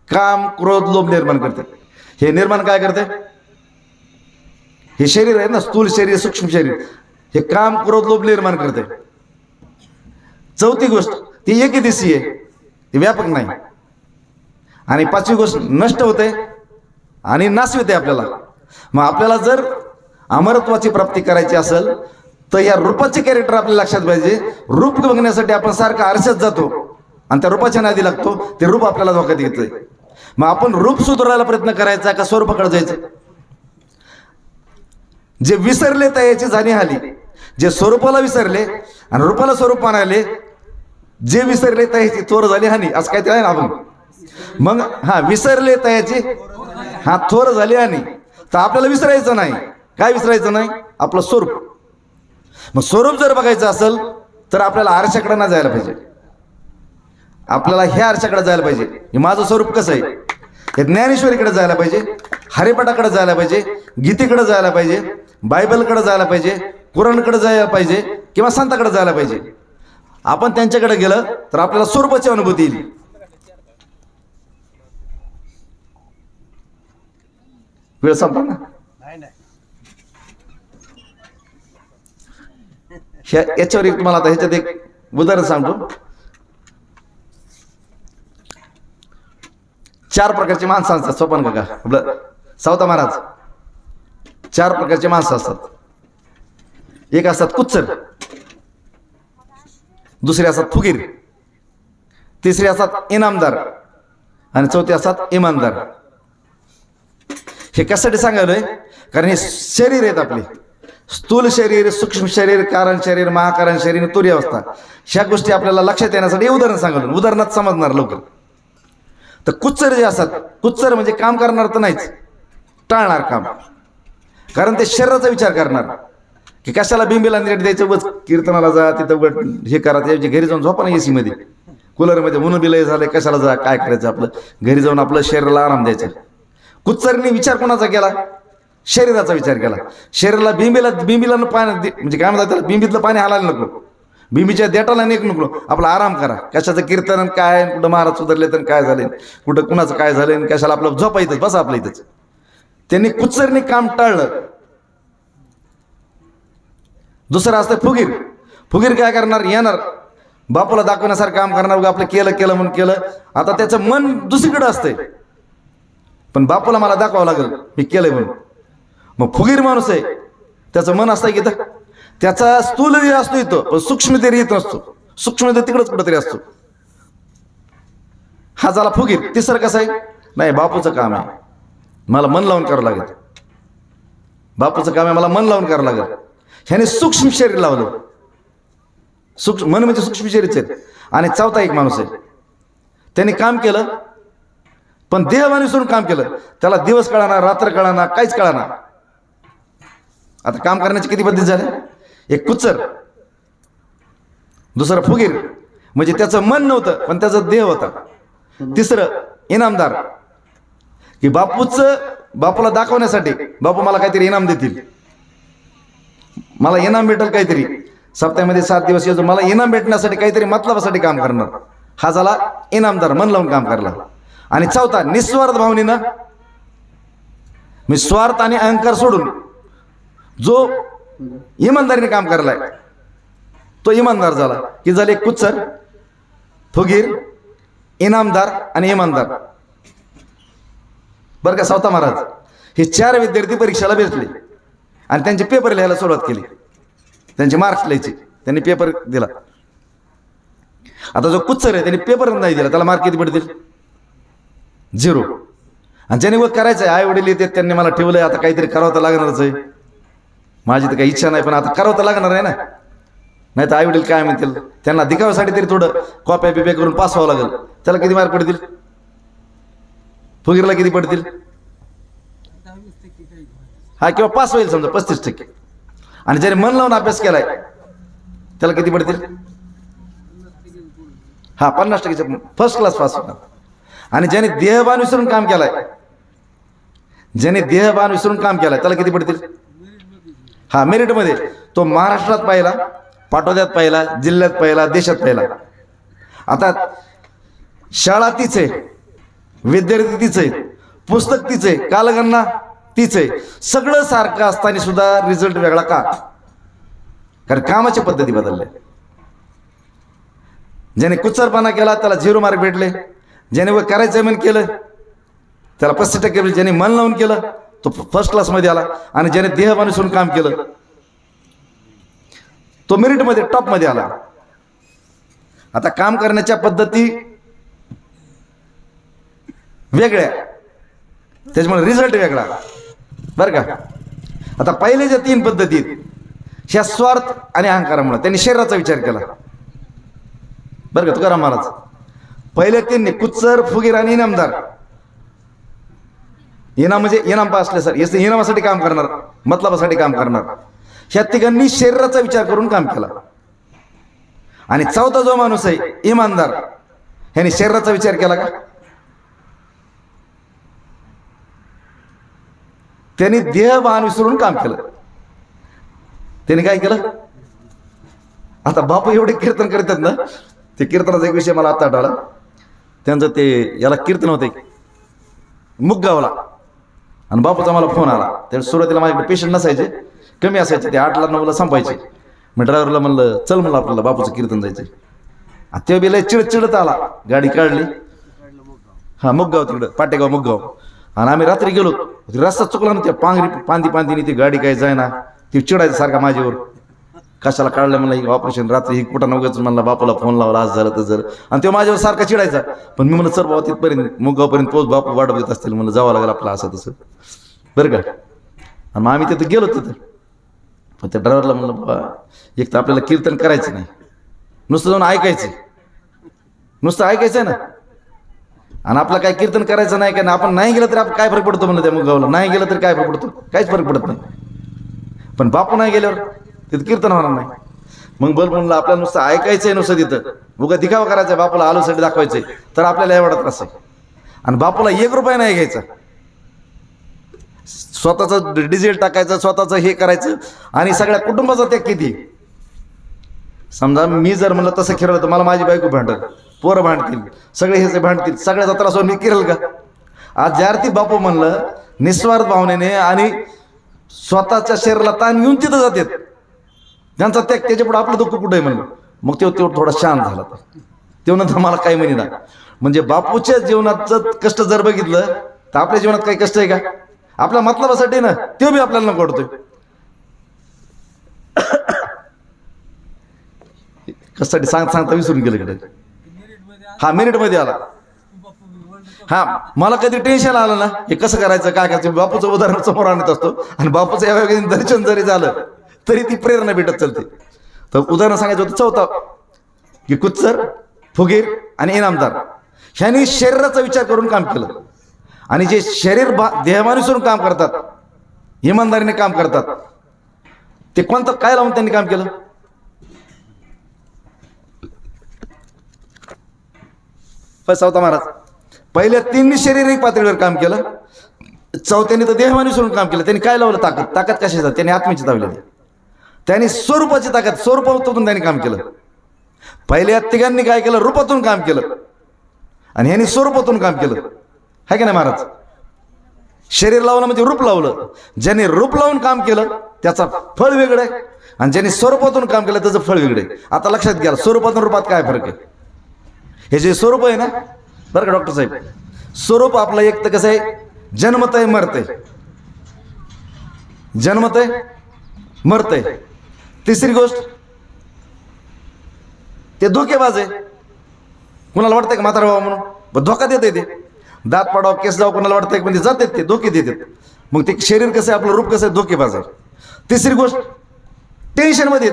काम, क्रोध, लोभ निर्माण करते. हे निर्माण काय करते? हे शरीर आहे ना, स्थूल शरीर, सूक्ष्म शरीर, हे काम, क्रोध, लोभ निर्माण करते. चौथी गोष्ट, ती एकदिशी आहे, ती व्यापक नाही. आणि पाचवी गोष्ट, नष्ट होते आणि नाशविते आपल्याला. मग आपल्याला जर अमरत्वाची प्राप्ती करायची असेल तर या रूपाचे कॅरेक्टर आपल्याला लक्षात पाहिजे. रूप बघण्यासाठी आपण सारखं आरशात जातो आणि त्या रूपाच्या नादी लागतो, ते रूप आपल्याला धोक्यात घेतोय. मग आपण रूप सुधारायला प्रयत्न करायचा का स्वरूपाकडे जायचं? जे विसरले त्याची जाणी हाली, जे स्वरूपाला विसरले आणि रूपाला स्वरूप मानायले, जे विसरले त्याची थोर झाली हानी, असं काहीतरी आहे ना आपण. मग हा, विसरले त्याची हा थोर झाली हानी. तर आपल्याला विसरायचं नाही. काय विसरायचं नाही? आपलं स्वरूप. मग स्वरूप जर बघायचं असेल तर आपल्याला आरशाकडे नाही जायला पाहिजे. आपल्याला ह्या आरशाकडे जायला पाहिजे. हे माझं स्वरूप कसं आहे? हे ज्ञानेश्वरीकडे जायला पाहिजे, हरिपाठाकडे जायला पाहिजे, गीतेकडे जायला पाहिजे, बायबलकडे जायला पाहिजे, कुराणकडे जायला पाहिजे किंवा संताकडे जायला पाहिजे. आपण त्यांच्याकडे गेलं तर आपल्याला स्वरूपाची अनुभूती येईल. वेळ संपला ना? याच्यावर एक तुम्हाला आता ह्याच्यात एक उदाहरण सांगतो. 4 प्रकारची माणसं असतात. सोपान काका, आपलं सावता महाराज, 4 प्रकारची माणसं असतात. एक असतात कुच्चर, दुसरे असतात फुगीर, तिसरे असतात इनामदार आणि चौथे असतात इमानदार. हे कशासाठी सांगायलोय? कारण हे शरीर आहेत आपले, स्थूल शरीर, सूक्ष्म शरीर, कारण शरीर, महाकारण शरीर, तुरी अवस्था. ह्या गोष्टी आपल्याला लक्षात येण्यासाठी उदाहरण सांगायला, उदाहरणात समजणार लवकर. तर कुच्चर जे असतात, कुच्चर म्हणजे काम करणार तर नाहीच, टाळणार काम. कारण ते शरीराचा विचार करणार की कशाला बिंबीला नीट द्यायचं, बस कीर्तनाला जा, तिथं हे करा, त्याच्या घरी जाऊन झोपा ना, एसी मध्ये, कूलरमध्ये, म्हणून बिलय झालंय, कशाला जा, काय करायचं, आपलं घरी जाऊन आपलं शरीराला आराम द्यायचा. कुच्चरने विचार कोणाचा केला? शरीराचा विचार केला. शरीराला बिंबीला पाणी म्हणजे काय म्हणतात त्याला, बिंबीतलं पाणी हालायला नको, बिंबीच्या देटाला नेक नको, आपला आराम करा. कशाचं कीर्तन काय, कुठं महाराज सुधारले तर काय झाले, कुठं कुणाचं काय झालं, कशाला आपलं झोपा इथंच, बसा आपलं इथंच. त्यांनी कुच्चरने काम टाळलं. दुसरं असतं फुगीर. फुगीर काय करणार? येणार बापूला दाखवण्यासारखं काम करणार, आपलं केलं म्हणून केलं. आता त्याचं मन दुसरीकडे असतंय, पण बापूला मला दाखवावं लागेल मी केलंय म्हणून. मग फुगीर माणूस आहे, त्याचं मन असतं की त्याचा स्थूल असतो इथं, पण सूक्ष्म तरी येत नसतो. सूक्ष्म तिकडंच कुठंतरी असतो. हा झाला फुगीर. तिसरं कसं आहे, नाही बापूचं काम आहे, मला मन लावून करावं लागेल. बापूचं काम आहे, मला मन लावून करावं लागेल. ह्याने सूक्ष्म शरीर लावलं. सूक्ष्म मन म्हणजे सूक्ष्म शरीरच आहे. आणि चौथा एक माणूस आहे, त्याने काम केलं पण देहभान विसरून काम केलं. त्याला दिवस कळाना, रात्र कळाना, काहीच कळाना. आता काम करण्याचे किती पद्धती झाल्या. एक कुचर, दुसरं फुगीर म्हणजे त्याचं मन नव्हतं पण त्याचा देह होता. तिसरं इनामदार, की बापूला दाखवण्यासाठी बापू मला काहीतरी इनाम देतील, मला इनाम भेटेल काहीतरी. सप्त्यामध्ये 7 दिवस येतो, मला इनाम भेटण्यासाठी काहीतरी मतलबासाठी काम करणार. हा झाला इनामदार, मन लावून काम करला. आणि चौथा निस्वार्थ भावनेनं, मी स्वार्थ आणि अहंकार सोडून जो इमानदारीने काम करलाय तो इमानदार झाला. की झाले कुचर, फुगीर, इनामदार आणि इमानदार. बरं का सावता महाराज, हे 4 विद्यार्थी परीक्षेला भेटले आणि त्यांचे पेपर लिहायला सुरुवात केली. त्यांचे मार्क्स लिहायचे, त्यांनी पेपर दिला. आता जो कुचर आहे त्याने पेपर नाही दिला, त्याला मार्क किती पडतील? 0. आणि ज्याने व करायचं आहे, आई वडील येतात, त्यांनी मला ठेवलंय, आता काहीतरी करावं तर लागणारच आहे. माझी तर काही इच्छा नाही पण आता करावं तर लागणार आहे ना. नाही तर आई वडील काय म्हणतील, त्यांना दिखाव्यासाठी तरी थोडं कॉप्या बिप्या करून पास व्हावं लागेल. त्याला किती मार्क पडतील? फुगीरला किती पडतील? हा, किंवा पास होईल समजा 35%. आणि ज्याने मन लावून अभ्यास केलाय त्याला किती पडतील? हा, 50% फर्स्ट क्लास पास होणार. आणि ज्याने देहभान विसरून काम केलाय, त्याला किती पडतील? हा, मेरिटमध्ये तो महाराष्ट्रात पाहिला, पाटोद्यात पाहिला, जिल्ह्यात पाहिला, देशात पाहिला. आता शाळा तीच आहे, विद्यार्थी तीच आहे, पुस्तक तीच आहे, कालगणना तीच आहे, सगळं सारखं असताना सुद्धा रिझल्ट वेगळा का? कारण कामाच्या पद्धती बदलल्या. ज्याने कुचरपणा केला त्याला 0 मार्क भेटले. ज्याने व करायचं मन केलं त्याला 35% भेटले. ज्याने मन लावून केलं तो फर्स्ट क्लासमध्ये आला. आणि ज्याने देहभान विसरून काम केलं तो मेरिटमध्ये टॉपमध्ये आला. आता काम करण्याच्या पद्धती वेगळ्या, त्याच्यामुळे रिझल्ट वेगळा. बरं का. आता पहिले ज्या 3 पद्धती ह्या स्वार्थ आणि अहंकारामुळे त्यांनी शरीराचा विचार केला. बरं का. तुकाराम महाराज पहिले 3 कुचर, फुगीर आणि इनामदार. इनाम म्हणजे इनाम असले सर, याचं इनामासाठी काम करणार, मतलबासाठी काम करणार. ह्या तिघांनी शरीराचा विचार करून काम केला. आणि चौथा जो माणूस आहे इमानदार, ह्याने शरीराचा विचार केला का? त्यांनी देहभान विसरून काम केलं. त्याने काय केलं? आता बापू एवढे कीर्तन करतात ना, ते कीर्तनाचा एक विषय मला आता आठवला. त्यांचं ते याला कीर्तन होते मुगगावला, आणि बापूचा मला फोन आला. त्या सुरुवातीला माझ्याकडे पेशंट नसायचे, कमी असायचे, ते 8ला 9ला संपायचे. मी ड्रायव्हरला म्हणलं चल म्हणलं आपल्याला बापूचं कीर्तन जायचं. तेव्हा बिला चिडत आला, गाडी काढली. हा, मुगगाव तिकडं, पाटेगाव मुगगाव. आणि आम्ही रात्री गेलो, रस्ता चुकला ना, त्या पांदीने ती गाडी काय जायना, ती चिडायचं सारखा माझ्यावर. कशाला काढलं म्हणलं ऑपरेशन, रात्री कुठं नव्हतं म्हणलं, बापूला फोन लावला आज झालं तर जर. आणि तो माझ्यावर सारखा चिडायचा. पण मी म्हणलं सर बाबा तिथपर्यंत मुगगावपर्यंत पोच, बापू वाट बघत असतील म्हणलं, जावं लागेल आपलं असं तसं. बरं का. आणि मग आम्ही तिथं गेलो. तिथं पण त्या ड्रायव्हरला म्हणलं बाबा एक तर आपल्याला कीर्तन करायचं नाही, नुसतं जाऊन ऐकायचं, नुसतं ऐकायचं आहे ना. आणि आपलं काय कीर्तन करायचं नाही, कारण आपण नाही गेलं तरी आपण काय फरक पडतो म्हणलं, त्या मुगगावला नाही गेलं तरी काय फरक पडतो? काहीच फरक पडत नाही. पण बापू नाही गेल्यावर तिथं कीर्तन होणार नाही. मग बोल म्हणलं आपल्याला नुसतं ऐकायचंय, नुसतं तिथं उगा दिखावा करायचा, बापूला आलोसाठी दाखवायचंय, तर आपल्याला एवढा त्रास आहे. आणि बापूला 1 रुपया नाही घ्यायचा, स्वतःच डिझेल टाकायचं, स्वतःच हे करायचं. आणि सगळ्या कुटुंबाचा त्याग किती. समजा मी जर म्हणलं तसं खेळलं तर मला माझी बायको भांडल, पोरं भांडतील, सगळे हे भांडतील, सगळ्याचा त्रास मी केलं का? आज ज्यार्थी बापू म्हणलं निस्वार्थ भावनेने आणि स्वतःच्या शरीराला ताण घेऊन तिथं जातात, त्यांचा त्याग, त्याच्या पुढे आपलं दुःख कुठं आहे म्हणलं. मग तो थोडा शांत झाला. तेव्हा नंतर मला काही म्हणे ना, म्हणजे बापूच्या जीवनाचं कष्ट जर बघितलं तर आपल्या जीवनात काही कष्ट आहे का? आपल्या मतलबासाठी ना, ते बी आपल्याला नको वाटतोय. कशासाठी सांगता विसरून गेलं इकडे. हा मेरिट मध्ये आला. हा मला कधी टेन्शन आलं ना, हे कसं करायचं काय करायचं, बापूचं उदाहरण समोर आणत असतो आणि बापूचं या दर्शन जरी झालं तरी ती प्रेरणा भेटत चालते. तर उदाहरण सांगायचं होतं चौथा, की कुच्चर, फुगीर आणि इनामदार ह्यांनी शरीराचा विचार करून काम केलं. आणि जे शरीर देहमानुसरून काम करतात, इमानदारीने काम करतात, ते कोणतं काय लावून त्यांनी काम केलं? चौथा महाराज पहिल्या 3 शारीरिक पातळीवर काम केलं, चौथ्याने तर देहमानुसरून काम केलं. त्यांनी काय लावलं? ताकद कशाची? त्यांनी आत्म्याची लावली. त्यांनी स्वरूपाची ताकद, स्वरूपातून त्यांनी काम केलं. पहिल्या तिघांनी काय केलं? रूपातून काम केलं. आणि ह्यांनी स्वरूपातून काम केलं. है का नाही महाराज? शरीर लावलं म्हणजे रूप लावलं. ज्याने रूप लावून काम केलं त्याचा फळ वेगळं आहे, आणि ज्याने स्वरूपातून काम केलं त्याचं फळ वेगळं आहे. आता लक्षात घ्या, स्वरूपातून रूपात काय फरक आहे? हे जे स्वरूप आहे ना, बरं का डॉक्टर साहेब, स्वरूप आपलं एक तर कसं आहे, जन्मतय मरतय, जन्मतय मरतय. तिसरी गोष्ट, ते धोकेबाज आहे. कुणाला वाटतंय का म्हातारा व्हावं म्हणून? धोका देते ते, दात पाडावं, केस जावं, कुणाला वाटतंय म्हणजे जातात ते, धोके देतात. मग ते शरीर कसं आहे, आपलं रूप कसं आहे, धोकेबाज आहे. तिसरी गोष्ट, टेन्शनमध्ये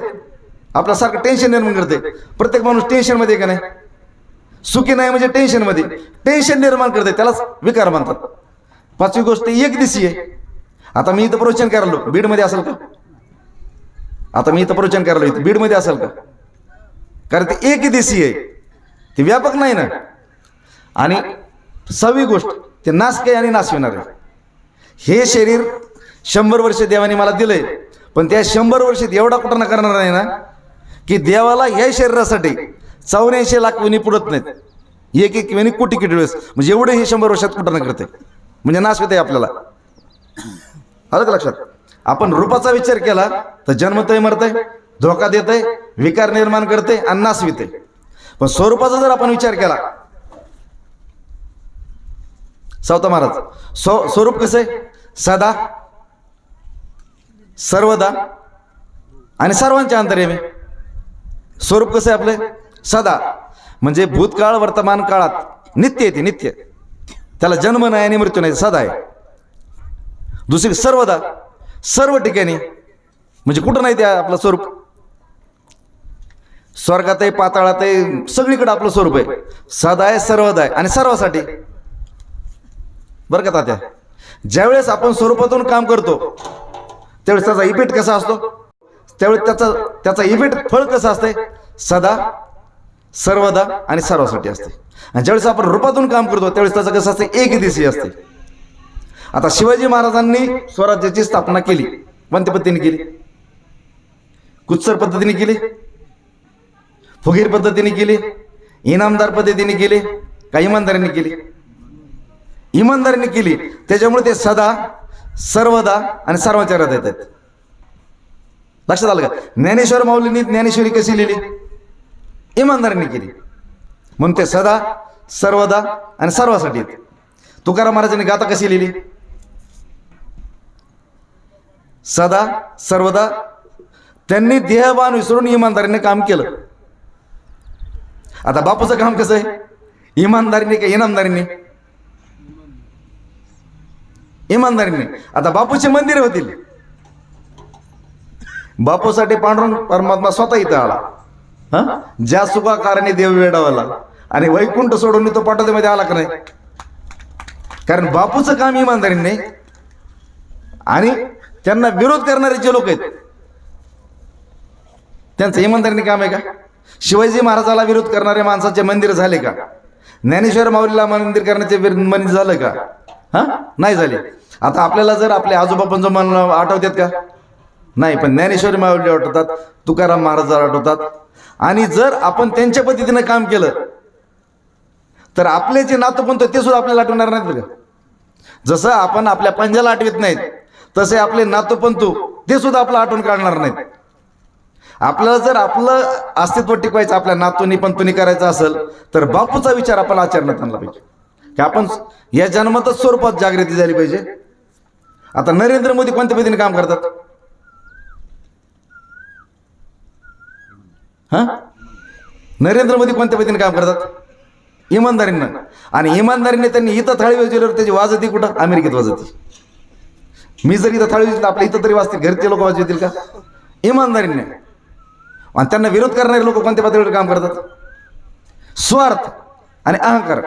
आपल्यासारखं टेन्शन निर्माण करते. प्रत्येक माणूस टेन्शनमध्ये का नाही? सुखी नाही म्हणजे टेन्शनमध्ये, टेन्शन निर्माण करते, त्यालाच विकार म्हणतात. पाचवी गोष्ट, एक दिवशी आहे. आता मी इथं प्रवचन करायलो, बीडमध्ये असेल का? आता मी इथं प्रवचन करायलो, इथं बीडमध्ये असेल का? कारण ते एक दिवशी आहे, ते व्यापक नाही ना. आणि 6वी गोष्ट, ते नासके आणि नासविणार आहे. हे शरीर 100 वर्ष देवाने मला दिलंय, पण त्या 100 वर्षात एवढा कुठं करणार आहे ना, की देवाला या शरीरासाठी 84 लाख वेणी पुरत नाहीत. एक वेणी कोटी वेळेस, म्हणजे एवढे हे 100 वर्षात कुठं करते, म्हणजे नासवित आहे आपल्याला. आलं का लक्षात? आपण रूपाचा विचार केला तर जन्मतय मरतय, धोका देतय, विकार निर्माण करते आणि नासविते. पण स्वरूपाचा जर आपण विचार केला, सावता महाराज स्वरूप कसं आहे? सदा, सर्वदा आणि सर्वांच्या अंतर्यामी. स्वरूप कसं आहे आपले? सदा, म्हणजे भूतकाळ वर्तमान काळात नित्य येते, नित्य, त्याला जन्म नाही आणि मृत्यू नाही, सदा आहे. दुसरी सर्वदा, सर्व ठिकाणी, म्हणजे कुठं नाही ते आपलं स्वरूप. स्वर्गात आहे, पाताळात आहे, सगळीकडे आपलं स्वरूप आहे. सदा आहे, सर्वदा आहे आणि सर्वासाठी. बरं का तात्या, ज्यावेळेस आपण स्वरूपातून काम करतो त्यावेळेस त्याचा इफेक्ट कसा असतो? त्यावेळेस त्याचा इफेक्ट फळ कसं असते? सदा, सर्वदा आणि सर्वासाठी असते. आणि ज्यावेळेस आपण रूपातून काम करतो त्यावेळेस त्याचं कसं असते? एक दिवशी असते. आता शिवाजी महाराजांनी स्वराज्याची स्थापना केली, कोणत्या पद्धतीने केली? कुत्सर पद्धतीने केली, फुगीर पद्धतीने केली, इनामदार पद्धतीने केली, का इमानदारीने केली? इमानदारीने केली. त्याच्यामुळे ते सदा, सर्वदा आणि सर्वांच्या हृदयात आहेत. लक्षात आलं का? ज्ञानेश्वर माऊलींनी ज्ञानेश्वरी कशी लिहिली? इमानदारीने केली, म्हणून ते सदा, सर्वदा आणि सर्वासाठी आहेत. तुकाराम महाराजांनी गाथा कशी लिहिली? सदा, सर्वदा. त्यांनी देहभान विसरून इमानदारीने काम केलं. आता बापूचं काम कसं आहे? इमानदारीने का इनामदारीने? इमानदारीने. आता बापूचे मंदिर होतील, बापूसाठी पांडुरंग परमात्मा स्वतः इथं आला. हा, ज्या सुखाकारणे देव वेडावला, आणि वैकुंठ सोडून तो पाठवतेमध्ये आला का नाही? कारण बापूचं काम इमानदारीने, आणि त्यांना विरोध करणारे जे लोक आहेत त्यांचं इमानदारीने काम आहे का? शिवाजी महाराजाला विरोध करणारे माणसाचे मंदिर झाले का? ज्ञानेश्वर माऊलीला मंदिर करण्याचे मंदिर झालं का? हा, नाही झाले. आता आपल्याला जर आपले आजोबा पंजोबा आठवतात का? नाही. पण ज्ञानेश्वर माऊली आठवतात, तुकाराम महाराज आठवतात. आणि जर आपण त्यांच्या पद्धतीनं काम केलं तर आपले जे नातूपंत ते सुद्धा आपल्याला आठवणार नाहीत का? जसं आपण आपल्या पंजाला आठवत नाहीत, तसे आपले नातूपंतू ते सुद्धा आपलं आठवण काढणार नाहीत. आपल्याला जर आपलं अस्तित्व टिकवायचं, आपल्या नातूनी पंतुनी करायचं असेल तर बापूचा विचार आपण आचरणात आणला पाहिजे की आपण या जन्मातच स्वरूपात जागृती झाली पाहिजे. आता नरेंद्र मोदी कोणत्या पद्धतीने काम करतात? हा, नरेंद्र मोदी कोणत्या पद्धतीने काम करतात? इमानदारीनं. आणि इमानदारीने त्यांनी इथं थाळी वाजवल्यावर त्याची वाजती कुठं? अमेरिकेत वाजती. मी जर इथं थाळी वाजवली आपल्या इथं तरी वाजतील, घरचे लोक वाजवतील का? इमानदारीने. आणि त्यांना विरोध करणारे लोक कोणत्या पातळीवर काम करतात? स्वार्थ आणि अहंकार.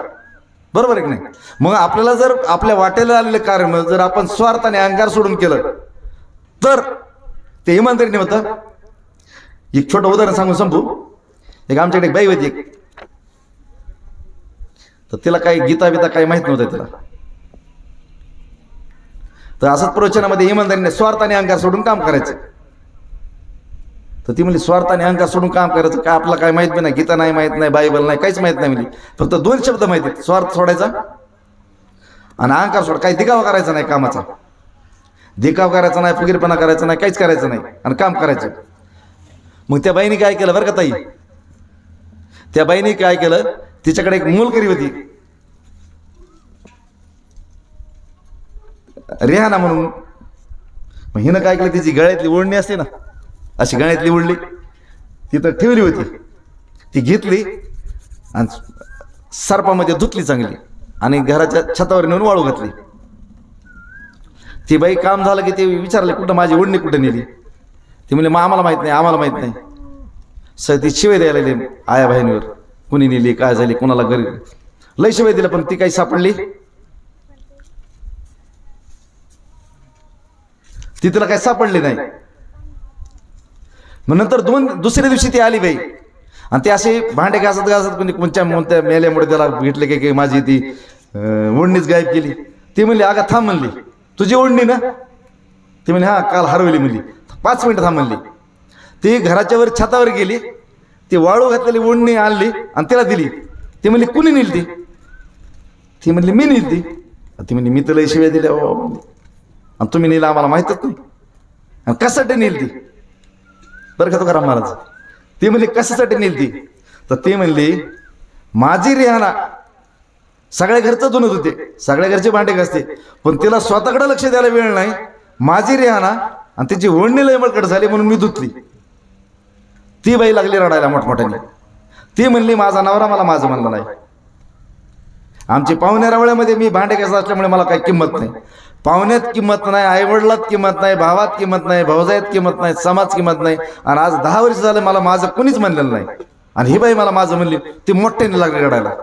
बरोबर आहे की नाही? मग आपल्याला जर आपल्या वाटेला आलेलं कार्य जर आपण स्वार्थ आणि अहंकार सोडून केलं तर ते इमानदारीने होतं. एक छोटं उदाहरण सांगून संपू. एक आमच्याकडे एक बाई होती, तर तिला काही गीता बिता काही माहित नव्हतं तिला. तर असंच प्रवचनामध्ये इमानदारीने स्वार्थ आणि अहंकार सोडून काम करायचं. तर ती म्हणली स्वार्थ आणि अहंकार सोडून काम करायचं काय? आपलं काय माहित नाही, गीता नाही माहित नाही, बायबल नाही, काहीच माहित नाही. म्हणली फक्त 2 शब्द माहिती आहेत, स्वार्थ सोडायचा आणि अहंकार सोड. काही दिखावा करायचा नाही कामाचा, दिखाव करायचा नाही, फुगीरपणा करायचा नाही, काहीच करायचं नाही आणि काम करायचं. मग त्या बाईने काय केलं बरं का ताई? त्या बाईने काय केलं, तिच्याकडे एक मोलकरी होती रेहाना म्हणून. मग हिनं काय केलं, तिची गळ्यातली ओढणी असते ना, अशी गळ्यातली ओढली तिथं ठेवली होती. ती घेतली आणि सर्पामध्ये धुतली चांगली आणि घराच्या छतावर नेऊन वाळू घातली. ती बाई काम झालं की ते विचारले कुठं माझी ओढणी कुठं नेली? ती म्हणले मग आम्हाला माहित नाही, आम्हाला माहित नाही. सर ती शिवाय द्यायला लागली आया बहिणीवर, कुणी नेली, काय झाली, कुणाला घरी लय शिवाय दिलं, पण ती काही सापडली ती तिला काही सापडली नाही. मग नंतर दुसऱ्या दिवशी ती आली बाई आणि ते असे भांडे घासत घासत कोणत्या मेल्यामुळे त्याला भेटले की माझी ती ओढणीच गायब केली. ती म्हणली अगं थांब म्हणली, तुझी ओढणी ना? ती म्हणली हा काल हरवली. म्हणली 5 मिनिटं थांब म्हणली. ती घराच्या वर छतावर गेली, ती वाळू घातलेली ओढणी आणली आणि तिला दिली. ती म्हणली कुणी नेली ती? ती म्हणली मी नेली. ती म्हणली मी तुला शिव्या दिल्या आणि तुम्ही नेला आम्हाला माहितच नाही. आणि कशासाठी नेली ती बरं का तुकाराम महाराज? ती म्हणली कशासाठी नेली ती? तर ती म्हणली माझी रेहाना सगळ्या घरचं धुणत होते, सगळ्या घरचे भांडे घासते, पण तिला स्वतःकडे लक्ष द्यायला वेळ नाही. माझी रेहाना आणि तिची ओढणी लय मळकट झाली म्हणून मी धुतली. ती बाई लागली रडायला मोठमोठ्याने. ती म्हणली माझा नवरा मला माझं म्हणलं नाही. आमची पाहुण्या रावळ्यामध्ये मी भांडे घासत असल्यामुळे मला काही किंमत नाही. पाहुण्यात किंमत नाही, आईवडिलात किंमत नाही, भावात किंमत नाही, भावजायात किंमत नाही, समाज किंमत नाही. आणि आज 10 वर्ष झालं मला माझं कुणीच म्हणलेलं नाही. आणि ही बाई मला माझं म्हणली. ती मोठ्याने लागली रडायला.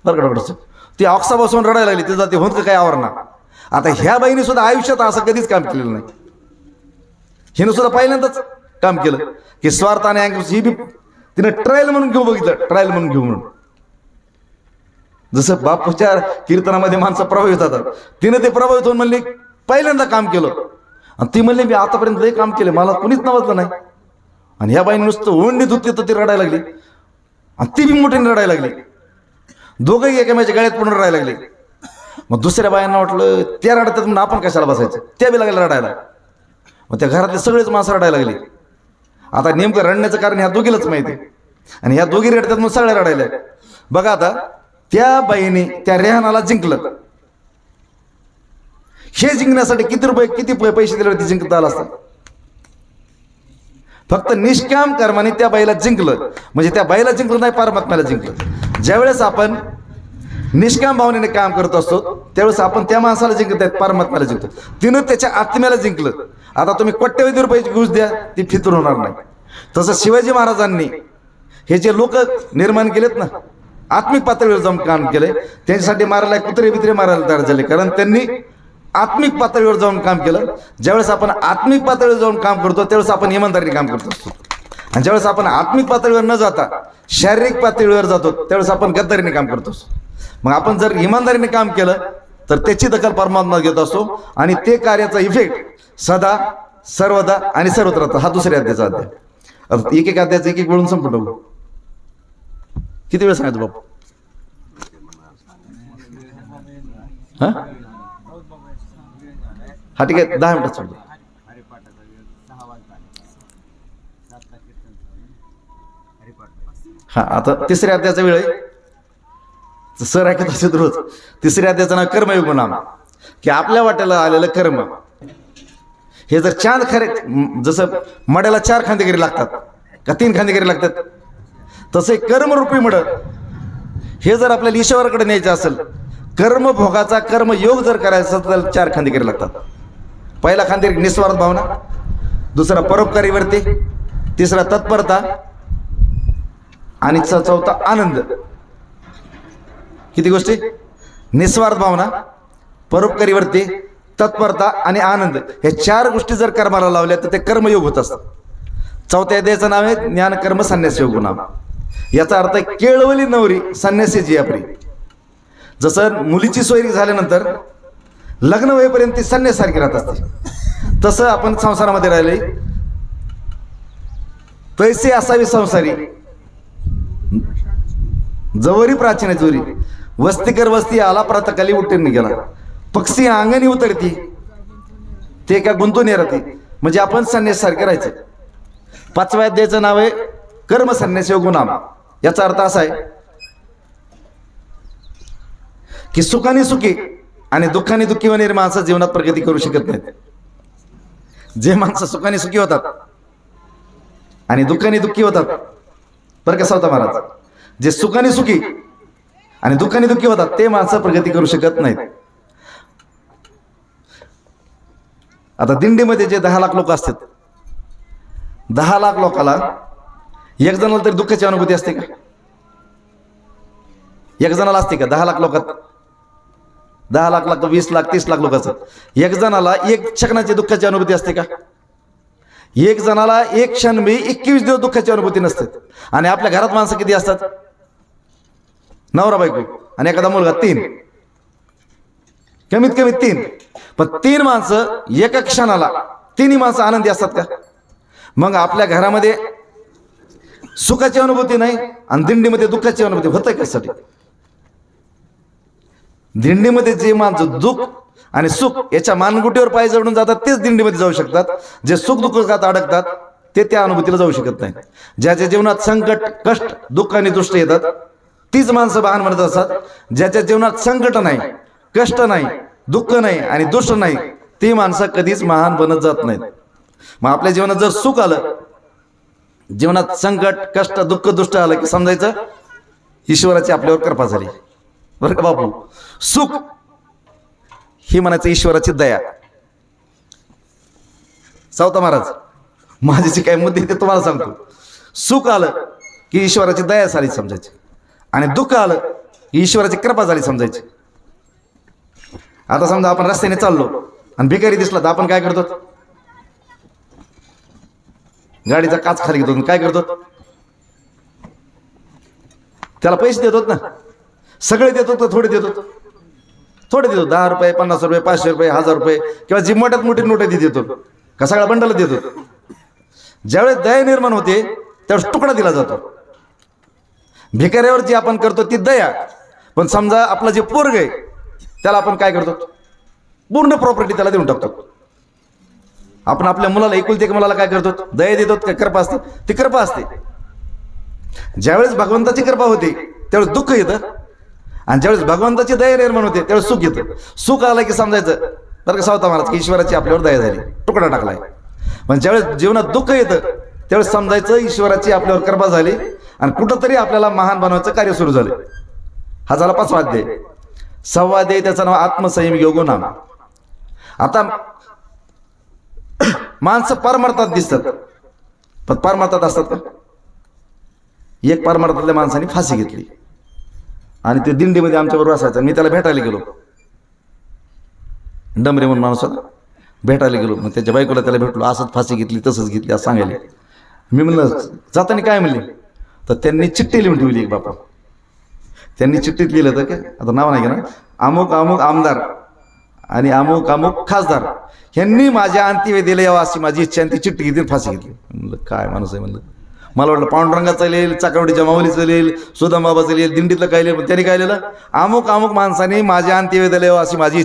बरं का? ती ऑक्सा बसून रडायला लागली. तिचा ते होत काय आवरणा. आता ह्या बाईने सुद्धा आयुष्यात असं कधीच काम केलेलं नाही. हिनं सुद्धा पहिल्यांदाच काम केलं की स्वार्थ आणि ही बी तिने ट्रायल म्हणून घेऊ बघितलं, ट्रायल म्हणून घेऊ म्हणून. जसं बापूच्या कीर्तनामध्ये माणसं प्रभावित होतात, तिने ते प्रभावित होऊन म्हणली पहिल्यांदा काम केलं. आणि ती म्हणली मी आतापर्यंत लय काम केले, मला कुणीच नवजलं नाही. आणि ह्या बाईने नुसतं ओढणी धुतली तर ती रडायला लागली आणि ती बी मोठ्याने रडायला लागली. दोघंही एकामेच्या गळ्यात पडून रडायला लागले. मग दुसऱ्या बायांना वाटलं त्या रडतात म्हणून आपण कशाला बसायचं, त्या बी लागल्या रडायला. मग त्या घरातले सगळेच माणसं रडायला लागली. आता नेमकं रडण्याचं कारण ह्या दोघीलाच माहिती आणि ह्या दोघी रडतात मग सगळ्या रडायला. बघा आता त्या बाईने त्या रेहानाला जिंकलं. हे जिंकण्यासाठी किती पैसे दिले ती जिंकता आला असता? फक्त निष्काम कर्माने त्या बाईला जिंकलं. म्हणजे त्या बाईला जिंकलं नाही, परमात्म्याला जिंकलं. ज्यावेळेस आपण निष्काम भावनेने काम करत असतो त्यावेळेस आपण त्या माणसाला जिंकत आहेत, परमात्म्याला जिंकतो. तिनं त्याच्या आत्म्याला जिंकलं. आता तुम्ही कोट्यवधी रुपयाची घुस द्या, ती फितूर होणार नाही. तसं शिवाजी महाराजांनी हे जे लोक निर्माण केलेत ना, आत्मिक पातळीवर जाऊन काम केले, त्यांच्यासाठी मारायला कुत्रे बित्रे मारायला तयार झाले, कारण त्यांनी आत्मिक पातळीवर जाऊन काम केलं. ज्यावेळेस आपण आत्मिक पातळीवर जाऊन काम करतो त्यावेळेस आपण इमानदारीने काम करत असतो. आणि ज्यावेळेस आपण आत्मिक पातळीवर न जाता शारीरिक पातळीवर जातो त्यावेळेस आपण गद्दारीने काम करतो. मग आपण जर इमानदारीने काम केलं तर त्याची दखल परमात्मा घेत असतो आणि ते कार्याचा इफेक्ट सदा सर्वदा आणि सर्वत्र. हा दुसऱ्या अध्यायाचा अध्याय. एक अध्यायाचं एक वेळून संपूर्ण किती वेळ सांगायचं बापू? हा ठीक आहे, 10 मिनिटात सोडतो. हा, आता तिसऱ्या अध्यायाचा वेळ आहे. सर ऐकत असेल रोज. तिसऱ्या अध्यायाचं नाव कर्मयोग नाम, की आपल्या वाट्याला आलेलं कर्म हे जर चार खरे, जसं मड्याला 4 खांदेकरी लागतात का 3 खांदेकरी लागतात, तसे कर्मरूपी मड हे जर आपल्याला ईश्वराकडे न्यायचं असेल, कर्मभोगाचा कर्मयोग जर करायचा असेल तर 4 खांदेकरी लागतात. पहिला खांदेकरी निस्वार्थ भावना, दुसरा परोपकारी वृत्ती, तिसरा तत्परता आणि चौथा आनंद. किती गोष्टी? निस्वार्थ भावना, परोपकारी वृत्ती, तत्परता आणि आनंद. हे 4 गोष्टी जर कर्माला लावल्या तर ते कर्मयोग होत असतात. चौथ्या अध्यायाचं नाव आहे ज्ञान कर्म संन्यास योग नाम. याचा अर्थ आहे केळवली नवरी संन्यासीची आपली. जसं मुलीची सोयरी झाल्यानंतर लग्न होईपर्यंत ती संन्यासारखी राहत असते, तसं आपण संसारामध्ये राहिले. तैसे असावी संसारी जवरी प्राचीन चोरी, वस्ती कर वस्ती आला प्रातकाली उठून गेला, पक्षी अंगणी उतरती ते का गुंतून राहते. म्हणजे आपण संन्यास सारखे राहायचं. 5व्या अध्यायाचं नाव आहे कर्म संन्यास योग नाम. याचा अर्थ असा आहे की सुखाने सुखी आणि दुःखाने दुःखी होणारी माणसं जीवनात प्रगती करू शकत नाहीत. जे माणसं सुखाने सुखी होतात आणि दुःखाने दुःखी होतात, बरं का सावता महाराज, जे सुखाने सुखी आणि दुःखाने दुःखी होतात ते माणसं प्रगती करू शकत नाहीत. आता दिंडीमध्ये जे 10 लाख लोक असतात, 10 लाख लोकाला एक जणाला तरी दुःखाची अनुभूती असते का? एक जणाला असते का? 10 लाख लोकात 10 लाख 20 लाख 30 लाख लोकांचं एक जणाला एक क्षणाची दुःखाची अनुभूती असते का? एक जणाला एक क्षण मी 21 दिवस दुःखाची अनुभूती नसते. आणि आपल्या घरात माणसं किती असतात? नवरा बायको आणि एखादा मुलगा, 3, कमीत कमी 3. पण 3 माणसं एका क्षणाला 3ही माणसं आनंदी असतात का? मग आपल्या घरामध्ये सुखाची अनुभूती नाही आणि दिंडीमध्ये दुःखाची अनुभूती होतं कशासाठी? दिंडीमध्ये जे माणसं दुःख आणि सुख याच्या मानगुटीवर पाय जडून जातात तेच दिंडीमध्ये जाऊ शकतात. जे सुख दुःखात अडकतात ते त्या अनुभूतीला जाऊ शकत नाही. ज्याच्या जीवनात संकट, कष्ट, दुःख आणि दुष्ट येतात तीच माणसं महान बनत असतात. ज्याच्या जीवनात संकट नाही, कष्ट नाही, दुःख नाही आणि दुष्ट नाही, ती माणसं कधीच महान बनत जात नाहीत. मग आपल्या जीवनात जर सुख आलं, जीवनात संकट, कष्ट, दुःख, दुष्ट आलं की समजायचं ईश्वराची आपल्यावर कृपा झाली. बरं का बापू? सुख ही म्हणायचं ईश्वराची दया. सावता महाराज, माझे जे काही मुद्दे ते तुम्हाला सांगतो. सुख आलं की ईश्वराची दया झाली समजायची, आणि दुःख आलं की ईश्वराची कृपा झाली समजायची. आता समजा आपण रस्त्याने चाललो आणि भिकारी दिसला तर आपण काय करतो? गाडीचा काच खाली घेतो. काय करतो? त्याला पैसे देतो ना. सगळे देतो तर थोडे देतो? थोडे देतो. 10 रुपये, 50 रुपये, 500 रुपये, 1000 रुपये किंवा जी मोठ्यात मोठी नोट देतो का सगळा बंडल देतो? ज्यावेळेस दया निर्माण होते त्यावेळेस तुकडा दिला जातो. भिकाऱ्यावर जी आपण करतो ती दया. पण समजा आपला जे पोरग आहे त्याला आपण काय करतो? पूर्ण प्रॉपर्टी त्याला देऊन टाकतो. आपण आपल्या मुलाला, एकुलते एक मुलाला काय करतो? दया देतो का कृपा असते? ती कृपा असते. ज्यावेळेस भगवंताची कृपा होते त्यावेळेस दुःख येतं, आणि ज्यावेळेस भगवंताची दया निर्माण होते त्यावेळेस सुख येतं. सुख आलं की समजायचं बरं का सावता महाराज की ईश्वराची आपल्यावर दया झाली, तुकडा टाकलाय. पण ज्यावेळेस जीवनात दुःख येतं त्यावेळेस समजायचं ईश्वराची आपल्यावर कृपा झाली आणि कुठंतरी आपल्याला महान बनवायचं कार्य सुरू झालं. हा झाला 5वा अध्याय. 6वा अध्याय त्याचं नाव आत्मसंयम योगो नाम. आता माणसं पारमार्थात दिसतात, पण पारमार्थात असतात का? एक पारमार्थातल्या माणसाने फाशी घेतली आणि ते दिंडीमध्ये आमच्याबरोबर असायचा. मी त्याला भेटायला गेलो. डमरे म्हणून माणूस होता, भेटायला गेलो. मग त्याच्या बायकोला त्याला भेटलो. असंच फाशी घेतली, तसंच घेतली असं सांगायला. मी म्हणलं जाताना काय म्हणले? तर त्यांनी चिठ्ठी लिहून ठेवली. एक बापा त्यांनी चिठ्ठीत लिहिलं होतं की आता नाव नाही ना, अमुक अमुक आमदार आणि अमुक अमुक खासदार ह्यांनी माझ्या अंत्यविधीला यावं अशी माझी इच्छा, आणि ती चिठ्ठी घेतली, फाशी घेतली. म्हणलं काय माणूस आहे म्हणलं. मला वाटलं पांडुरंगाचं लिहिल, चाकरवडीच्या माऊलीचं लिहिल, सुदाम बाबाचं लिहिल, दिंडीतलं काय लिहिलं. पण त्यांनी काय लिहिलं? अमुक अमुक माणसाने माझ्या अंत्यविधीला यावं अशी माझी